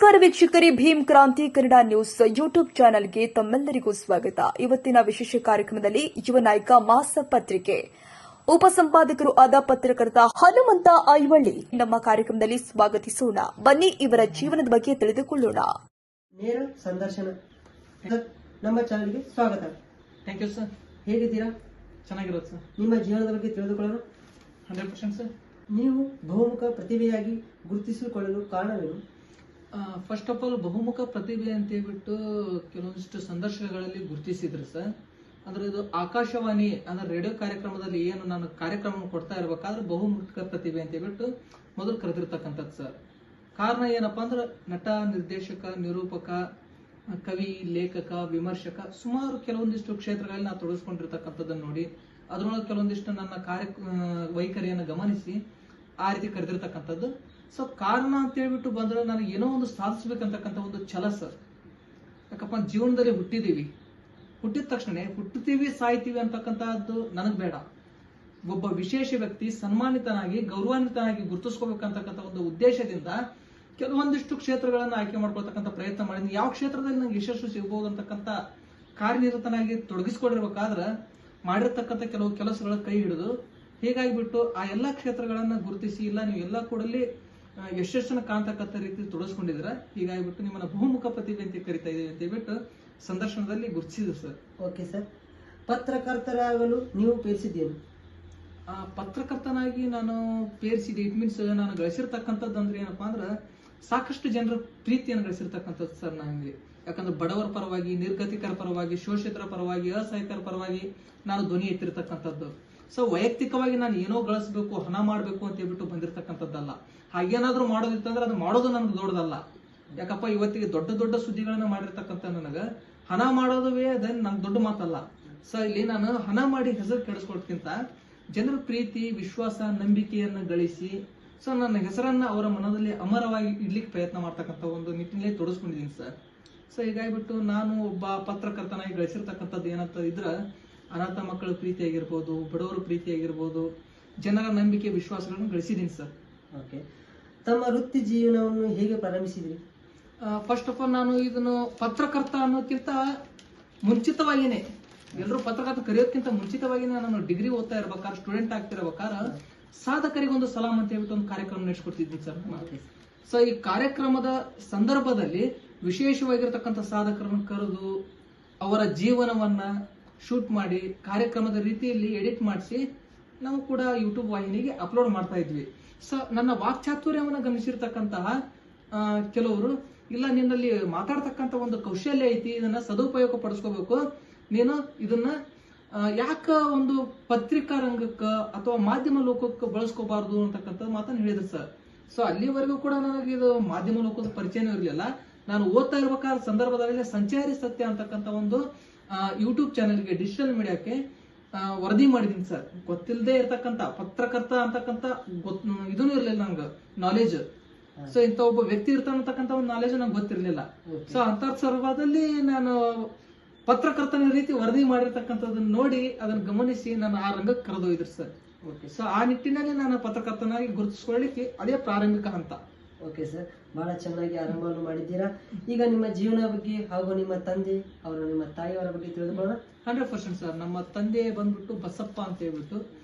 ನಮಸ್ಕಾರ ವೀಕ್ಷಕರೇ, ಭೀಮ್ ಕ್ರಾಂತಿ ಕನ್ನಡ ನ್ಯೂಸ್ ಯೂಟ್ಯೂಬ್ ಚಾನೆಲ್ಗೆ ತಮ್ಮೆಲ್ಲರಿಗೂ ಸ್ವಾಗತ. ಇವತ್ತಿನ ವಿಶೇಷ ಕಾರ್ಯಕ್ರಮದಲ್ಲಿ ಯುವ ನಾಯಕ ಮಾಸ ಪತ್ರಿಕೆ ಉಪಸಂಪಾದಕರು ಆದ ಪತ್ರಕರ್ತ ಹನುಮಂತ ಐವಳ್ಳಿ ನಮ್ಮ ಕಾರ್ಯಕ್ರಮದಲ್ಲಿ ಸ್ವಾಗತಿಸೋಣ. ಬನ್ನಿ ಇವರ ಜೀವನದ ಬಗ್ಗೆ ತಿಳಿದುಕೊಳ್ಳೋಣ. ನೇರ ಸಂದರ್ಶನ ನಮ್ಮ ಚಾನೆಲ್ಗೆ ಸ್ವಾಗತ. Thank you sir. ಹೇಗಿದ್ದೀರಾ? ಚೆನ್ನಾಗಿರೋದು ಸರ್. ನಿಮ್ಮ ಜೀವನದ ಬಗ್ಗೆ ತಿಳಿದುಕೊಳ್ಳೋಣ. 100% ಸರ್. ನೀವು ಬಹುಮುಖ ಪ್ರತಿಭೆಯಾಗಿ ಗುರುತಿಸಿಕೊಳ್ಳಲು ಕಾರಣವೇನು? ಫಸ್ಟ್ ಆಫ್ ಆಲ್ ಬಹುಮುಖ ಪ್ರತಿಭೆ ಅಂತ ಹೇಳ್ಬಿಟ್ಟು ಕೆಲವೊಂದಿಷ್ಟು ಸಂದರ್ಶನಗಳಲ್ಲಿ ಗುರುತಿಸಿದ್ರು ಸರ್. ಅಂದ್ರೆ ಇದು ಆಕಾಶವಾಣಿ ಅಂದ್ರೆ ರೇಡಿಯೋ ಕಾರ್ಯಕ್ರಮದಲ್ಲಿ ಏನು ನಾನು ಕಾರ್ಯಕ್ರಮ ಕೊಡ್ತಾ ಇರ್ಬೇಕಾದ್ರೆ ಬಹುಮುಖ ಪ್ರತಿಭೆ ಅಂತ ಹೇಳ್ಬಿಟ್ಟು ಮೊದಲು ಕರೆದಿರ್ತಕ್ಕಂಥದ್ದು ಸರ್. ಕಾರಣ ಏನಪ್ಪಾ ಅಂದ್ರೆ ನಟ, ನಿರ್ದೇಶಕ, ನಿರೂಪಕ, ಕವಿ, ಲೇಖಕ, ವಿಮರ್ಶಕ ಸುಮಾರು ಕೆಲವೊಂದಿಷ್ಟು ಕ್ಷೇತ್ರಗಳಲ್ಲಿ ನಾವು ತೊಡಗಿಸ್ಕೊಂಡಿರ್ತಕ್ಕಂಥದ್ದನ್ನು ನೋಡಿ ಅದ್ರೊಳಗೆ ಕೆಲವೊಂದಿಷ್ಟು ನನ್ನ ವೈಖರಿಯನ್ನು ಗಮನಿಸಿ ಆ ರೀತಿ ಕರೆದಿರ್ತಕ್ಕಂಥದ್ದು. ಸೊ ಕಾರಣ ಅಂತ ಹೇಳ್ಬಿಟ್ಟು ಬಂದ್ರೆ ನನಗೆ ಏನೋ ಒಂದು ಸಾಧಿಸ್ಬೇಕಂತಕ್ಕಂಥ ಒಂದು ಛಲ ಸರ್. ಯಾಕಪ್ಪ ಜೀವನದಲ್ಲಿ ಹುಟ್ಟಿದ ತಕ್ಷಣ ಹುಟ್ಟುತ್ತೀವಿ ಸಾಯ್ತೀವಿ ಅಂತಕ್ಕಂಥದ್ದು ನನಗೆ ಬೇಡ. ಒಬ್ಬ ವಿಶೇಷ ವ್ಯಕ್ತಿ ಸನ್ಮಾನಿತನಾಗಿ ಗೌರವಾನ್ವಿತನಾಗಿ ಗುರುತಿಸ್ಕೋಬೇಕಂತಕ್ಕಂಥ ಒಂದು ಉದ್ದೇಶದಿಂದ ಕೆಲವೊಂದಿಷ್ಟು ಕ್ಷೇತ್ರಗಳನ್ನು ಆಯ್ಕೆ ಮಾಡ್ಕೊಳ್ತಕ್ಕಂಥ ಪ್ರಯತ್ನ ಮಾಡಿದ್ದೀನಿ. ಯಾವ ಕ್ಷೇತ್ರದಲ್ಲಿ ನಂಗೆ ಯಶಸ್ಸು ಸಿಗಬಹುದು ಅಂತಕ್ಕಂಥ ಕಾರ್ಯನಿರತನಾಗಿ ತೊಡಗಿಸ್ಕೊಂಡಿರ್ಬೇಕಾದ್ರೆ ಮಾಡಿರ್ತಕ್ಕಂಥ ಕೆಲವು ಕೆಲಸಗಳ ಕೈ ಹಿಡಿದು ಹೀಗಾಗಿಬಿಟ್ಟು ಆ ಎಲ್ಲಾ ಕ್ಷೇತ್ರಗಳನ್ನ ಗುರುತಿಸಿ ಇಲ್ಲ ನೀವು ಎಲ್ಲ ಕೂಡಲಿ ಯಶಸ್ಸನ್ನು ಕಾಣ್ತಕ್ಕಂಥ ರೀತಿ ತೊಡಗಿಸ್ಕೊಂಡಿದ್ರೆ ಹೀಗಾಗಿಬಿಟ್ಟು ನಿಮ್ಮನ್ನ ಬಹುಮುಖ ಪ್ರತಿಭೆ ಅಂತ ಕರಿತಾ ಇದೀವಿ ಅಂತ ಹೇಳ್ಬಿಟ್ಟು ಸಂದರ್ಶನದಲ್ಲಿ ಗುರುತಿಸಿದ್ರು ಸರ್. Okay sir. ಪತ್ರಕರ್ತರಾಗಲು ನೀವು ಪೇರಿಸಿದ್ದೇನು? ಪತ್ರಕರ್ತನಾಗಿ ನಾನು ಪೇರಿಸಿದೆ. ಇಟ್ ಮೀನ್ಸ್ ನಾನು ಗಳಿಸಿರ್ತಕ್ಕಂಥದ್ದು ಅಂದ್ರೆ ಏನಪ್ಪಾ ಅಂದ್ರೆ ಸಾಕಷ್ಟು ಜನರ ಪ್ರೀತಿಯನ್ನು ಗಳಿಸಿರ್ತಕ್ಕಂಥದ್ದು ಸರ್ ನನಗೆ. ಯಾಕಂದ್ರೆ ಬಡವರ ಪರವಾಗಿ, ನಿರ್ಗತಿಕರ ಪರವಾಗಿ, ಶೋಷಿತರ ಪರವಾಗಿ, ಅಸಹಾಯಕರ ಪರವಾಗಿ ನಾನು ಧ್ವನಿ ಎತ್ತಿರ್ತಕ್ಕಂಥದ್ದು. ಸೊ ವೈಯಕ್ತಿಕವಾಗಿ ನಾನು ಏನೋ ಗಳಿಸಬೇಕು, ಹಣ ಮಾಡಬೇಕು ಅಂತ ಹೇಳ್ಬಿಟ್ಟು ಬಂದಿರತಕ್ಕಂಥದ್ದಲ್ಲ. ಹಾಗೇನಾದ್ರೂ ಮಾಡೋದಿತ್ತಂದ್ರೆ ಅದು ಮಾಡೋದು ನನ್ಗೆ ದೊಡ್ಡದಲ್ಲ. ಯಾಕಪ್ಪ ಇವತ್ತಿಗೆ ದೊಡ್ಡ ದೊಡ್ಡ ಸುದ್ದಿಗಳನ್ನ ಮಾಡಿರ್ತಕ್ಕಂಥ ನನಗ ಹಣ ಮಾಡೋದುವೇ ಅದೇನು ನನ್ ದೊಡ್ಡ ಮಾತಲ್ಲ. ಸೊ ಇಲ್ಲಿ ನಾನು ಹಣ ಮಾಡಿ ಹೆಸರು ಕೆಡಿಸ್ಕೊಳ್ಕಿಂತ ಜನರ ಪ್ರೀತಿ, ವಿಶ್ವಾಸ, ನಂಬಿಕೆಯನ್ನ ಗಳಿಸಿ ಸೊ ನನ್ನ ಹೆಸರನ್ನ ಅವರ ಮನದಲ್ಲಿ ಅಮರವಾಗಿ ಇಡ್ಲಿಕ್ಕೆ ಪ್ರಯತ್ನ ಮಾಡ್ತಕ್ಕಂಥ ಒಂದು ನಿಟ್ಟಿನಲ್ಲಿ ತೊಡಗಿಸ್ಕೊಂಡಿದ್ದೀನಿ ಸರ್. ಸೊ ಹೀಗಾಗಿಬಿಟ್ಟು ನಾನು ಒಬ್ಬ ಪತ್ರಕರ್ತನಾಗಿ ಗಳಿಸಿರ್ತಕ್ಕಂಥದ್ದು ಏನಂತ ಇದ್ರ ಅನಾಥ ಮಕ್ಕಳ ಪ್ರೀತಿ ಆಗಿರ್ಬೋದು, ಬಡವರ ಪ್ರೀತಿ ಆಗಿರ್ಬೋದು, ಜನರ ನಂಬಿಕೆ, ವಿಶ್ವಾಸಗಳನ್ನು ಗಳಿಸಿದ್ದೀನಿ ಸರ್. ಓಕೆ. ತಮ್ಮ ವೃತ್ತಿ ಜೀವನವನ್ನು ಹೇಗೆ ಪ್ರಾರಂಭಿಸಿದ್ರಿ? ಫಸ್ಟ್ ಆಫ್ ಆಲ್ ನಾನು ಇದನ್ನು ಪತ್ರಕರ್ತ ಅನ್ನೋಕ್ಕಿಂತ ಮುಂಚಿತವಾಗಿನೇ ಎಲ್ಲರೂ ಪತ್ರಕರ್ತ ಕರೆಯೋದಕ್ಕಿಂತ ಮುಂಚಿತವಾಗಿನೇ ನಾನು ಡಿಗ್ರಿ ಓದ್ತಾ ಇರ್ಬೇಕಾದ್ರೆ, ಸ್ಟೂಡೆಂಟ್ ಆಗ್ತಿರ್ಬೇಕಾದ್ರೆ ಸಾಧಕರಿಗೊಂದು ಸಲಾಂ ಅಂತ ಹೇಳ್ಬಿಟ್ಟು ಒಂದು ಕಾರ್ಯಕ್ರಮ ನಡೆಸ್ಕೊಡ್ತಿದ್ದೀನಿ ಸರ್. ಸೊ ಈ ಕಾರ್ಯಕ್ರಮದ ಸಂದರ್ಭದಲ್ಲಿ ವಿಶೇಷವಾಗಿರ್ತಕ್ಕಂಥ ಸಾಧಕರನ್ನು ಕರೆದು ಅವರ ಜೀವನವನ್ನ ಶೂಟ್ ಮಾಡಿ ಕಾರ್ಯಕ್ರಮದ ರೀತಿಯಲ್ಲಿ ಎಡಿಟ್ ಮಾಡಿಸಿ ನಾವು ಕೂಡ ಯೂಟ್ಯೂಬ್ ವಾಹಿನಿಗೆ ಅಪ್ಲೋಡ್ ಮಾಡ್ತಾ ಇದ್ವಿ. ಸೊ ನನ್ನ ವಾಕ್ಚಾತುರ್ಯವನ್ನು ಗಮನಿಸಿರ್ತಕ್ಕಂತಹ ಕೆಲವರು ಇಲ್ಲ ನಿನ್ನಲ್ಲಿ ಮಾತಾಡ್ತಕ್ಕಂಥ ಒಂದು ಕೌಶಲ್ಯ ಐತಿ, ಇದನ್ನ ಸದುಪಯೋಗ ಪಡಿಸ್ಕೋಬೇಕು, ನೀನು ಇದನ್ನ ಯಾಕ ಒಂದು ಪತ್ರಿಕಾ ರಂಗಕ್ಕ ಅಥವಾ ಮಾಧ್ಯಮ ಲೋಕಕ್ಕೆ ಬಳಸ್ಕೋಬಾರ್ದು ಅಂತಕ್ಕಂಥ ಮಾತನ್ನು ಹೇಳಿದ್ರು ಸರ್. ಸೊ ಅಲ್ಲಿವರೆಗೂ ಕೂಡ ನನಗೆ ಇದು ಮಾಧ್ಯಮ ಲೋಕದ ಪರಿಚಯನೂ ಇರಲಿಲ್ಲ. ನಾನು ಓದ್ತಾ ಇರ್ಬೇಕಾದ ಸಂದರ್ಭದಲ್ಲಿ ಸಂಚಾರಿ ಸತ್ಯ ಅಂತಕ್ಕಂಥ ಒಂದು ಯೂಟ್ಯೂಬ್ ಚಾನೆಲ್ಗೆ, ಡಿಜಿಟಲ್ ಮೀಡಿಯಾಕ್ಕೆ ವರದಿ ಮಾಡಿದೀನಿ ಸರ್. ಗೊತ್ತಿಲ್ಲದೆ ಇರ್ತಕ್ಕಂಥ ಪತ್ರಕರ್ತ ಅಂತಕ್ಕಂಥ ಇದೂ ಇರ್ಲಿಲ್ಲ ನಂಗೆ ನಾಲೆಜ್. ಸೊ ಇಂಥ ಒಬ್ಬ ವ್ಯಕ್ತಿ ಇರ್ತಾನಂತಕ್ಕಂಥ ಒಂದು ನಾಲೆಜ್ ನಂಗೆ ಗೊತ್ತಿರ್ಲಿಲ್ಲ. ಸೊ ಅಂತ ಸಂದರ್ಭದಲ್ಲಿ ನಾನು ಪತ್ರಕರ್ತನ ರೀತಿ ವರದಿ ಮಾಡಿರ್ತಕ್ಕಂಥದನ್ನ ನೋಡಿ ಅದನ್ನ ಗಮನಿಸಿ ನಾನು ಆ ರಂಗಕ್ಕೆ ಕರೆದೊಯ್ದ್ರು ಸರ್. ಸೊ ಆ ನಿಟ್ಟಿನಲ್ಲಿ ನಾನು ಪತ್ರಕರ್ತನಾಗಿ ಗುರುತಿಸ್ಕೊಳ್ಳಿಕ್ಕೆ ಅದೇ ಪ್ರಾರಂಭಿಕ ಹಂತ. ಓಕೆ ಸರ್, ಬಹಳ ಚೆನ್ನಾಗಿ ಆರಂಭವನ್ನು ಮಾಡಿದ್ದೀರಾ. ಈಗ ನಿಮ್ಮ ಜೀವನ ಬಗ್ಗೆ ಹಾಗೂ ನಿಮ್ಮ ತಂದೆ ಅವರು ನಿಮ್ಮ ತಾಯಿಯವರ ಬಗ್ಗೆ ತಿಳಿದುಕೊಳ್ಳೋಣ. 100% ಸರ್. ನಮ್ಮ ತಂದೆ ಬಂದ್ಬಿಟ್ಟು ಬಸಪ್ಪ ಅಂತ ಹೇಳ್ಬಿಟ್ಟು,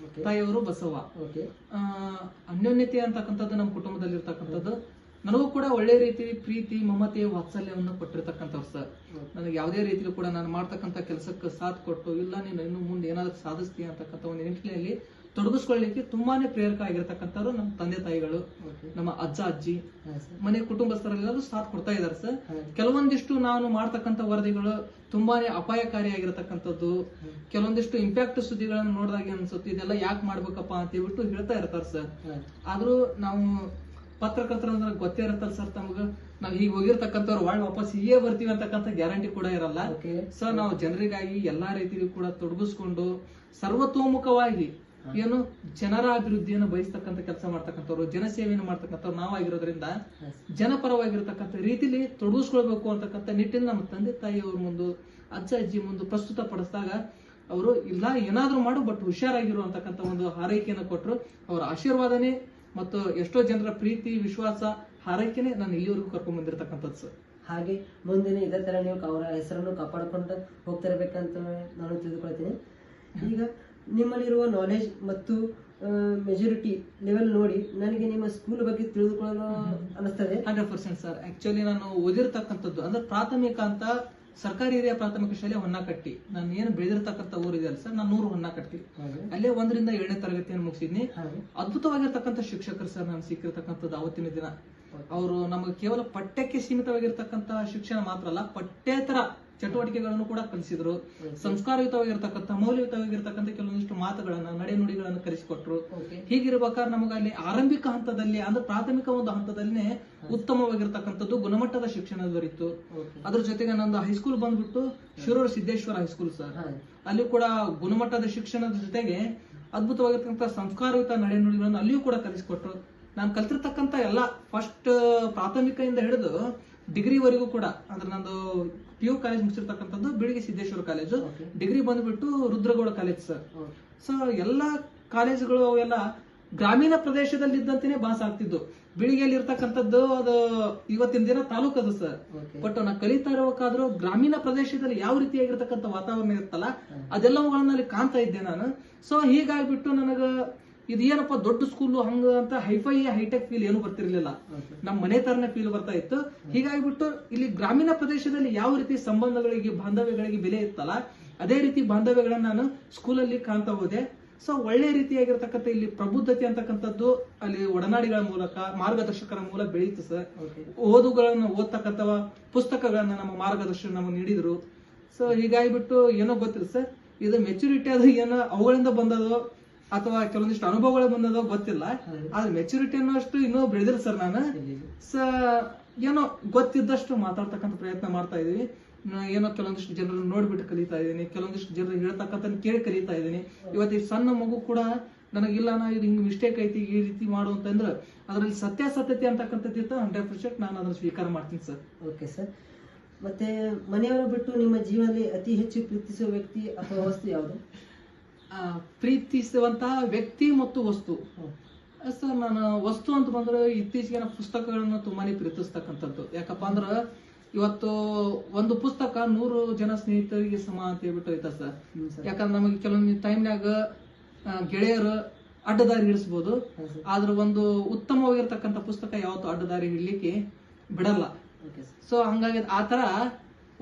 ತಾಯಿಯವರು ಬಸವ್ವ. ಅನ್ಯೋನ್ಯತೆ ಅಂತಕ್ಕಂಥದ್ದು ನಮ್ಮ ಕುಟುಂಬದಲ್ಲಿ ಇರ್ತಕ್ಕಂಥದ್ದು. ನನಗೂ ಕೂಡ ಒಳ್ಳೆ ರೀತಿ ಪ್ರೀತಿ, ಮಮತೆ, ವಾತ್ಸಲ್ಯವನ್ನು ಕೊಟ್ಟಿರ್ತಕ್ಕಂಥವ್ರು ಸರ್. ನನಗೆ ಯಾವುದೇ ರೀತಿಯಲ್ಲೂ ಕೂಡ ನಾನು ಮಾಡ್ತಕ್ಕಂಥ ಕೆಲಸಕ್ಕೆ ಸಾಥ್ ಕೊಟ್ಟು ಇಲ್ಲ ನೀನು ಇನ್ನು ಮುಂದೆ ಏನಾದ್ರೂ ಸಾಧಿಸ್ತೀಯ ಅಂತಕ್ಕಂಥ ಒಂದು ನಿಟ್ಟಿನಲ್ಲಿ ತೊಡಗಿಸ್ಕೊಳ್ಳಿಕ್ಕೆ ತುಂಬಾನೇ ಪ್ರೇರಕ ಆಗಿರ್ತಕ್ಕಂಥವ್ರು ನಮ್ಮ ತಂದೆ ತಾಯಿಗಳು, ನಮ್ಮ ಅಜ್ಜ ಅಜ್ಜಿ, ಮನೆ ಕುಟುಂಬಸ್ಥರೆಲ್ಲರೂ ಸಾಥ್ ಕೊಡ್ತಾ ಇದಾರೆ ಸರ್. ಕೆಲವೊಂದಿಷ್ಟು ನಾನು ಮಾಡ್ತಕ್ಕಂಥ ವರದಿಗಳು ತುಂಬಾನೇ ಅಪಾಯಕಾರಿಯಾಗಿರತಕ್ಕಂಥದ್ದು, ಕೆಲವೊಂದಿಷ್ಟು ಇಂಪ್ಯಾಕ್ಟ್ ಸುದ್ದಿಗಳನ್ನು ನೋಡಿದಾಗ ಅನ್ಸುತ್ತೆ ಇದೆಲ್ಲ ಯಾಕೆ ಮಾಡ್ಬೇಕಪ್ಪ ಅಂತ ಹೇಳ್ಬಿಟ್ಟು ಹೇಳ್ತಾ ಇರ್ತಾರೆ ಸರ್. ಆದ್ರೂ ನಾವು ಪತ್ರಕರ್ತರಂದ್ರೆ ಗೊತ್ತೇ ಇರತ್ತಲ್ಲ ಸರ್ ತಮಗ, ನಾವ್ ಈಗ ಹೋಗಿರ್ತಕ್ಕಂಥವ್ರು ಒಳ್ಳೆ ವಾಪಸ್ ಹೀಗೆ ಬರ್ತೀವಿ ಅಂತಕ್ಕಂಥ ಗ್ಯಾರಂಟಿ ಕೂಡ ಇರಲ್ಲ. ಸೊ ನಾವು ಜನರಿಗಾಗಿ ಎಲ್ಲಾ ರೀತಿಯೂ ಕೂಡ ತೊಡಗಿಸ್ಕೊಂಡು ಸರ್ವತೋಮುಖವಾಗಿ ಏನು ಜನರ ಅಭಿವೃದ್ಧಿಯನ್ನು ಬಯಸ್ತಕ್ಕಂಥ ಕೆಲಸ ಮಾಡ್ತಕ್ಕಂಥವ್ರು, ಜನಸೇವೆಯನ್ನು ಮಾಡ್ತಕ್ಕಂಥವ್ರು ನಾವಾಗಿರೋದ್ರಿಂದ ಜನಪರವಾಗಿರ್ತಕ್ಕಂಥ ರೀತಿಲಿ ತೊಡಗಿಸ್ಕೊಳ್ಬೇಕು ಅಂತಕ್ಕಂಥ ನಿಟ್ಟಿನ ನಮ್ಮ ತಂದೆ ತಾಯಿಯವ್ರ ಮುಂದೆ, ಅಜ್ಜ ಅಜ್ಜಿ ಮುಂದೆ ಪ್ರಸ್ತುತ ಪಡಿಸಿದಾಗ ಅವರು ಇಲ್ಲ ಏನಾದ್ರೂ ಮಾಡು ಬಟ್ ಹುಷಾರಾಗಿರು ಅಂತಕ್ಕಂಥ ಒಂದು ಹಾರೈಕೆಯನ್ನು ಕೊಟ್ಟರು. ಅವರ ಆಶೀರ್ವಾದನೆ ಮತ್ತು ಎಷ್ಟೋ ಜನರ ಪ್ರೀತಿ, ವಿಶ್ವಾಸ ಹಾರೈಕೆನೆ ನಾನು ಇಲ್ಲಿವರೆಗೂ ಕರ್ಕೊಂಡ್ ಬಂದಿರತಕ್ಕಂಥದ್ದು ಸರ್. ಹಾಗೆ ಮುಂದಿನ ಇದೇ ತರ ನೀವು ಅವರ ಹೆಸರನ್ನು ಕಾಪಾಡಿಕೊಂಡು ಹೋಗ್ತಿರ್ಬೇಕಂತ ನಾನು ತಿಳಿದುಕೊಳ್ತೀನಿ. ಈಗ ನಿಮ್ಮಲ್ಲಿರುವ ನಾಲೆಜ್ ಮತ್ತು ಮೆಜಾರಿಟಿ ಲೆವೆಲ್ ನೋಡಿ ನನಗೆ ನಿಮ್ಮ ಸ್ಕೂಲ್ ಬಗ್ಗೆ ತಿಳಿದುಕೊಳ್ಳಲು ಅನಿಸ್ತದೆ. 100% ಸರ್. ಆಕ್ಚುಲಿ ನಾನು ಓದಿರ್ತಕ್ಕಂಥದ್ದು ಅಂದ್ರೆ ಪ್ರಾಥಮಿಕ ಅಂತ ಸರ್ಕಾರಿ ಹಿರಿಯ ಪ್ರಾಥಮಿಕ ಶಾಲೆ ಹೊನ್ನಕಟ್ಟಿ. ನಾನು ಏನು ಬೆಳೆದಿರ್ತಕ್ಕಂಥ ಊರಿದೆ ಅಲ್ಲ ಸರ್, ನಾನು 100 ಹೊನ್ನಕಟ್ಟಿ. ಅಲ್ಲೇ 1 ರಿಂದ 7ನೇ ತರಗತಿಯನ್ನು ಮುಗಿಸಿದ್ನಿ. ಅದ್ಭುತವಾಗಿರ್ತಕ್ಕಂಥ ಶಿಕ್ಷಕರು ಸರ್ ನಾನು ಸಿಕ್ಕಿರ್ತಕ್ಕಂಥದ್ದು ಅವತ್ತಿನ ದಿನ. ಅವರು ನಮಗೆ ಕೇವಲ ಪಠ್ಯಕ್ಕೆ ಸೀಮಿತವಾಗಿರ್ತಕ್ಕಂಥ ಶಿಕ್ಷಣ ಮಾತ್ರ ಅಲ್ಲ, ಪಠ್ಯೇತರ ಚಟುವಟಿಕೆಗಳನ್ನು ಕೂಡ ಕಲಿಸಿದ್ರು. ಸಂಸ್ಕಾರಯುತವಾಗಿರ್ತಕ್ಕಂಥ ಮೌಲ್ಯಯುತವಾಗಿರ್ತಕ್ಕಂಥ ಕೆಲವೊಂದಿಷ್ಟು ಮಾತುಗಳನ್ನ, ನಡೆನುಡಿಗಳನ್ನ ಕಲಿಸಿಕೊಟ್ರು. ಹೀಗಿರ್ಬೇಕಾದ್ರೆ ನಮಗೆ ಅಲ್ಲಿ ಆರಂಭಿಕ ಹಂತದಲ್ಲಿ ಅಂದ್ರೆ ಪ್ರಾಥಮಿಕ ಒಂದು ಹಂತದಲ್ಲೇ ಉತ್ತಮವಾಗಿರ್ತಕ್ಕಂಥದ್ದು ಗುಣಮಟ್ಟದ ಶಿಕ್ಷಣ ದೊರೆಯಿತು. ಅದ್ರ ಜೊತೆಗೆ ನಂದು ಹೈಸ್ಕೂಲ್ ಬಂದ್ಬಿಟ್ಟು ಶಿರೂರು ಸಿದ್ದೇಶ್ವರ ಹೈಸ್ಕೂಲ್ ಸರ್. ಅಲ್ಲಿ ಕೂಡ ಗುಣಮಟ್ಟದ ಶಿಕ್ಷಣದ ಜೊತೆಗೆ ಅದ್ಭುತವಾಗಿರ್ತಕ್ಕಂಥ ಸಂಸ್ಕಾರಯುತ ನಡೆನುಡಿಗಳನ್ನು ಅಲ್ಲಿಯೂ ಕೂಡ ಕಲಿಸಿಕೊಟ್ರು. ನಾನು ಕಲ್ತಿರ್ತಕ್ಕಂಥ ಎಲ್ಲ ಫಸ್ಟ್ ಪ್ರಾಥಮಿಕದಿಂದ ಹಿಡಿದು ಡಿಗ್ರಿವರೆಗೂ ಕೂಡ ಅಂದ್ರೆ ನಂದು PU ಕಾಲೇಜ್ ಮುಗಿಸಿರ್ತಕ್ಕಂಥದ್ದು ಬಿಳಿಗಿ ಸಿದ್ದೇಶ್ವರ ಕಾಲೇಜು, ಡಿಗ್ರಿ ಬಂದ್ಬಿಟ್ಟು ರುದ್ರಗೌಡ ಕಾಲೇಜ್ ಸರ್. ಸೊ ಎಲ್ಲಾ ಕಾಲೇಜುಗಳು ಅವೆಲ್ಲ ಗ್ರಾಮೀಣ ಪ್ರದೇಶದಲ್ಲಿ ಇದ್ದಂತೆನೆ ಬಾಸ್ ಆಗ್ತಿದ್ದು. ಬಿಳಿಗಿಯಲ್ಲಿ ಇರ್ತಕ್ಕಂಥದ್ದು ಅದು ಇವತ್ತಿನ ದಿನ ತಾಲೂಕದು ಸರ್. ಬಟ್ ನಾ ಕಲಿತಾ ಇರಬೇಕಾದ್ರೂ ಗ್ರಾಮೀಣ ಪ್ರದೇಶದಲ್ಲಿ ಯಾವ ರೀತಿಯಾಗಿರ್ತಕ್ಕಂಥ ವಾತಾವರಣ ಇರುತ್ತಲ್ಲ ಅದೆಲ್ಲವುಗಳನ್ನ ಅಲ್ಲಿ ಕಾಣ್ತಾ ಇದ್ದೆ ನಾನು. ಸೊ ಹೀಗಾಗ್ಬಿಟ್ಟು ನನಗ ಇದು ಏನಪ್ಪ ದೊಡ್ಡ ಸ್ಕೂಲ್ ಹಂಗ ಅಂತ ಹೈಫೈ ಹೈಟೆಕ್ ಫೀಲ್ ಏನು ಬರ್ತಿರ್ಲಿಲ್ಲ, ನಮ್ಮ ಮನೆ ತರನೇ ಫೀಲ್ ಬರ್ತಾ ಇತ್ತು. ಹೀಗಾಗಿಬಿಟ್ಟು ಇಲ್ಲಿ ಗ್ರಾಮೀಣ ಪ್ರದೇಶದಲ್ಲಿ ಯಾವ ರೀತಿ ಸಂಬಂಧಗಳಿಗೆ ಬಾಂಧವ್ಯಗಳಿಗೆ ಬೆಲೆ ಇತ್ತಲ್ಲ ಅದೇ ರೀತಿ ಬಾಂಧವ್ಯಗಳನ್ನ ನಾನು ಸ್ಕೂಲಲ್ಲಿ ಕಾಣ್ತಾ ಹೋದೆ. ಸೊ ಒಳ್ಳೆ ರೀತಿಯಾಗಿರ್ತಕ್ಕಂಥ ಇಲ್ಲಿ ಪ್ರಬುದ್ಧತೆ ಅಂತಕ್ಕಂಥದ್ದು ಅಲ್ಲಿ ಒಡನಾಡಿಗಳ ಮೂಲಕ ಮಾರ್ಗದರ್ಶಕರ ಮೂಲಕ ಬೆಳೀತು ಸರ್. ಓದುಗಳನ್ನು ಓದ್ತಕ್ಕಂಥ ಪುಸ್ತಕಗಳನ್ನ ನಮ್ಮ ಮಾರ್ಗದರ್ಶನ ನಮಗೆ ನೀಡಿದ್ರು. ಸೊ ಹೀಗಾಗಿಬಿಟ್ಟು ಏನೋ ಗೊತ್ತಿಲ್ಲ ಸರ್, ಇದು ಮೆಚುರಿಟಿ ಅದು ಏನೋ ಅವುಗಳಿಂದ ಬಂದದೋ ಅಥವಾ ಕೆಲವೊಂದಿಷ್ಟು ಅನುಭವಗಳು ಬಂದದೋ ಗೊತ್ತಿಲ್ಲ. ಆದ್ರೆ ಮೆಚುರಿಟಿ ಅನ್ನೋಷ್ಟು ಇನ್ನೂ ಬೆಳೆದಿಲ್ಲ ಸರ್ ನಾನು. ಏನೋ ಗೊತ್ತಿದ್ದಷ್ಟು ಮಾತಾಡ್ತಕ್ಕಂಥ ಪ್ರಯತ್ನ ಮಾಡ್ತಾ ಇದೀವಿ. ಏನೋ ಕೆಲವೊಂದಿಷ್ಟು ಜನರನ್ನು ನೋಡ್ಬಿಟ್ಟು ಕಲಿತಾ ಇದ್ದೀನಿ, ಕೆಲವೊಂದಿಷ್ಟು ಜನರು ಹೇಳ್ತಕ್ಕಂಥ ಕೇಳಿ ಕಲಿತಾ ಇದ್ದೀನಿ. ಇವತ್ತು ಈ ಸಣ್ಣ ಮಗು ಕೂಡ ನನಗಿಲ್ಲ ನಾ ಇದು ಹಿಂಗ್ ಮಿಸ್ಟೇಕ್ ಐತಿ ಈ ರೀತಿ ಮಾಡು ಅಂತಂದ್ರೆ ಅದರಲ್ಲಿ ಸತ್ಯಾಸತ್ಯತೆ ಅಂತಕ್ಕಂಥದ್ದಿತ್ತು 100% ನಾನು ಅದನ್ನು ಸ್ವೀಕಾರ ಮಾಡ್ತೀನಿ ಸರ್. Okay sir. ಮತ್ತೆ ಮನೆಯವರು ಬಿಟ್ಟು ನಿಮ್ಮ ಜೀವನದಲ್ಲಿ ಅತಿ ಹೆಚ್ಚು ಪ್ರೀತಿಸುವ ವ್ಯಕ್ತಿ ಅಥವಾ ವಸ್ತು ಯಾವುದು? ಪ್ರೀತಿಸುವಂತಹ ವ್ಯಕ್ತಿ ಮತ್ತು ವಸ್ತು ಸರ್, ನಾನು ವಸ್ತು ಅಂತ ಬಂದ್ರೆ ಇತ್ತೀಚೆಗೆ ಪುಸ್ತಕಗಳನ್ನು ತುಂಬಾನೇ ಪ್ರೀತಿಸ್ತಕ್ಕಂಥದ್ದು. ಯಾಕಪ್ಪ ಅಂದ್ರ ಇವತ್ತು ಒಂದು ಪುಸ್ತಕ 100 ಜನ ಸ್ನೇಹಿತರಿಗೆ ಸಮ ಅಂತ ಹೇಳ್ಬಿಟ್ಟು ಐತ ಸರ್. ಯಾಕಂದ್ರೆ ನಮಗೆ ಕೆಲವೊಂದು ಟೈಮ್ನಾಗ ಗೆಳೆಯರು ಅಡ್ಡದಾರಿ ಹಿಡಿಸ್ಬೋದು, ಆದ್ರೆ ಒಂದು ಉತ್ತಮವಾಗಿರ್ತಕ್ಕಂಥ ಪುಸ್ತಕ ಯಾವತ್ತು ಅಡ್ಡದಾರಿ ಹಿಡ್ಲಿಕ್ಕೆ ಬಿಡಲ್ಲ. ಸೊ ಹಂಗಾಗಿ ಆ ತರ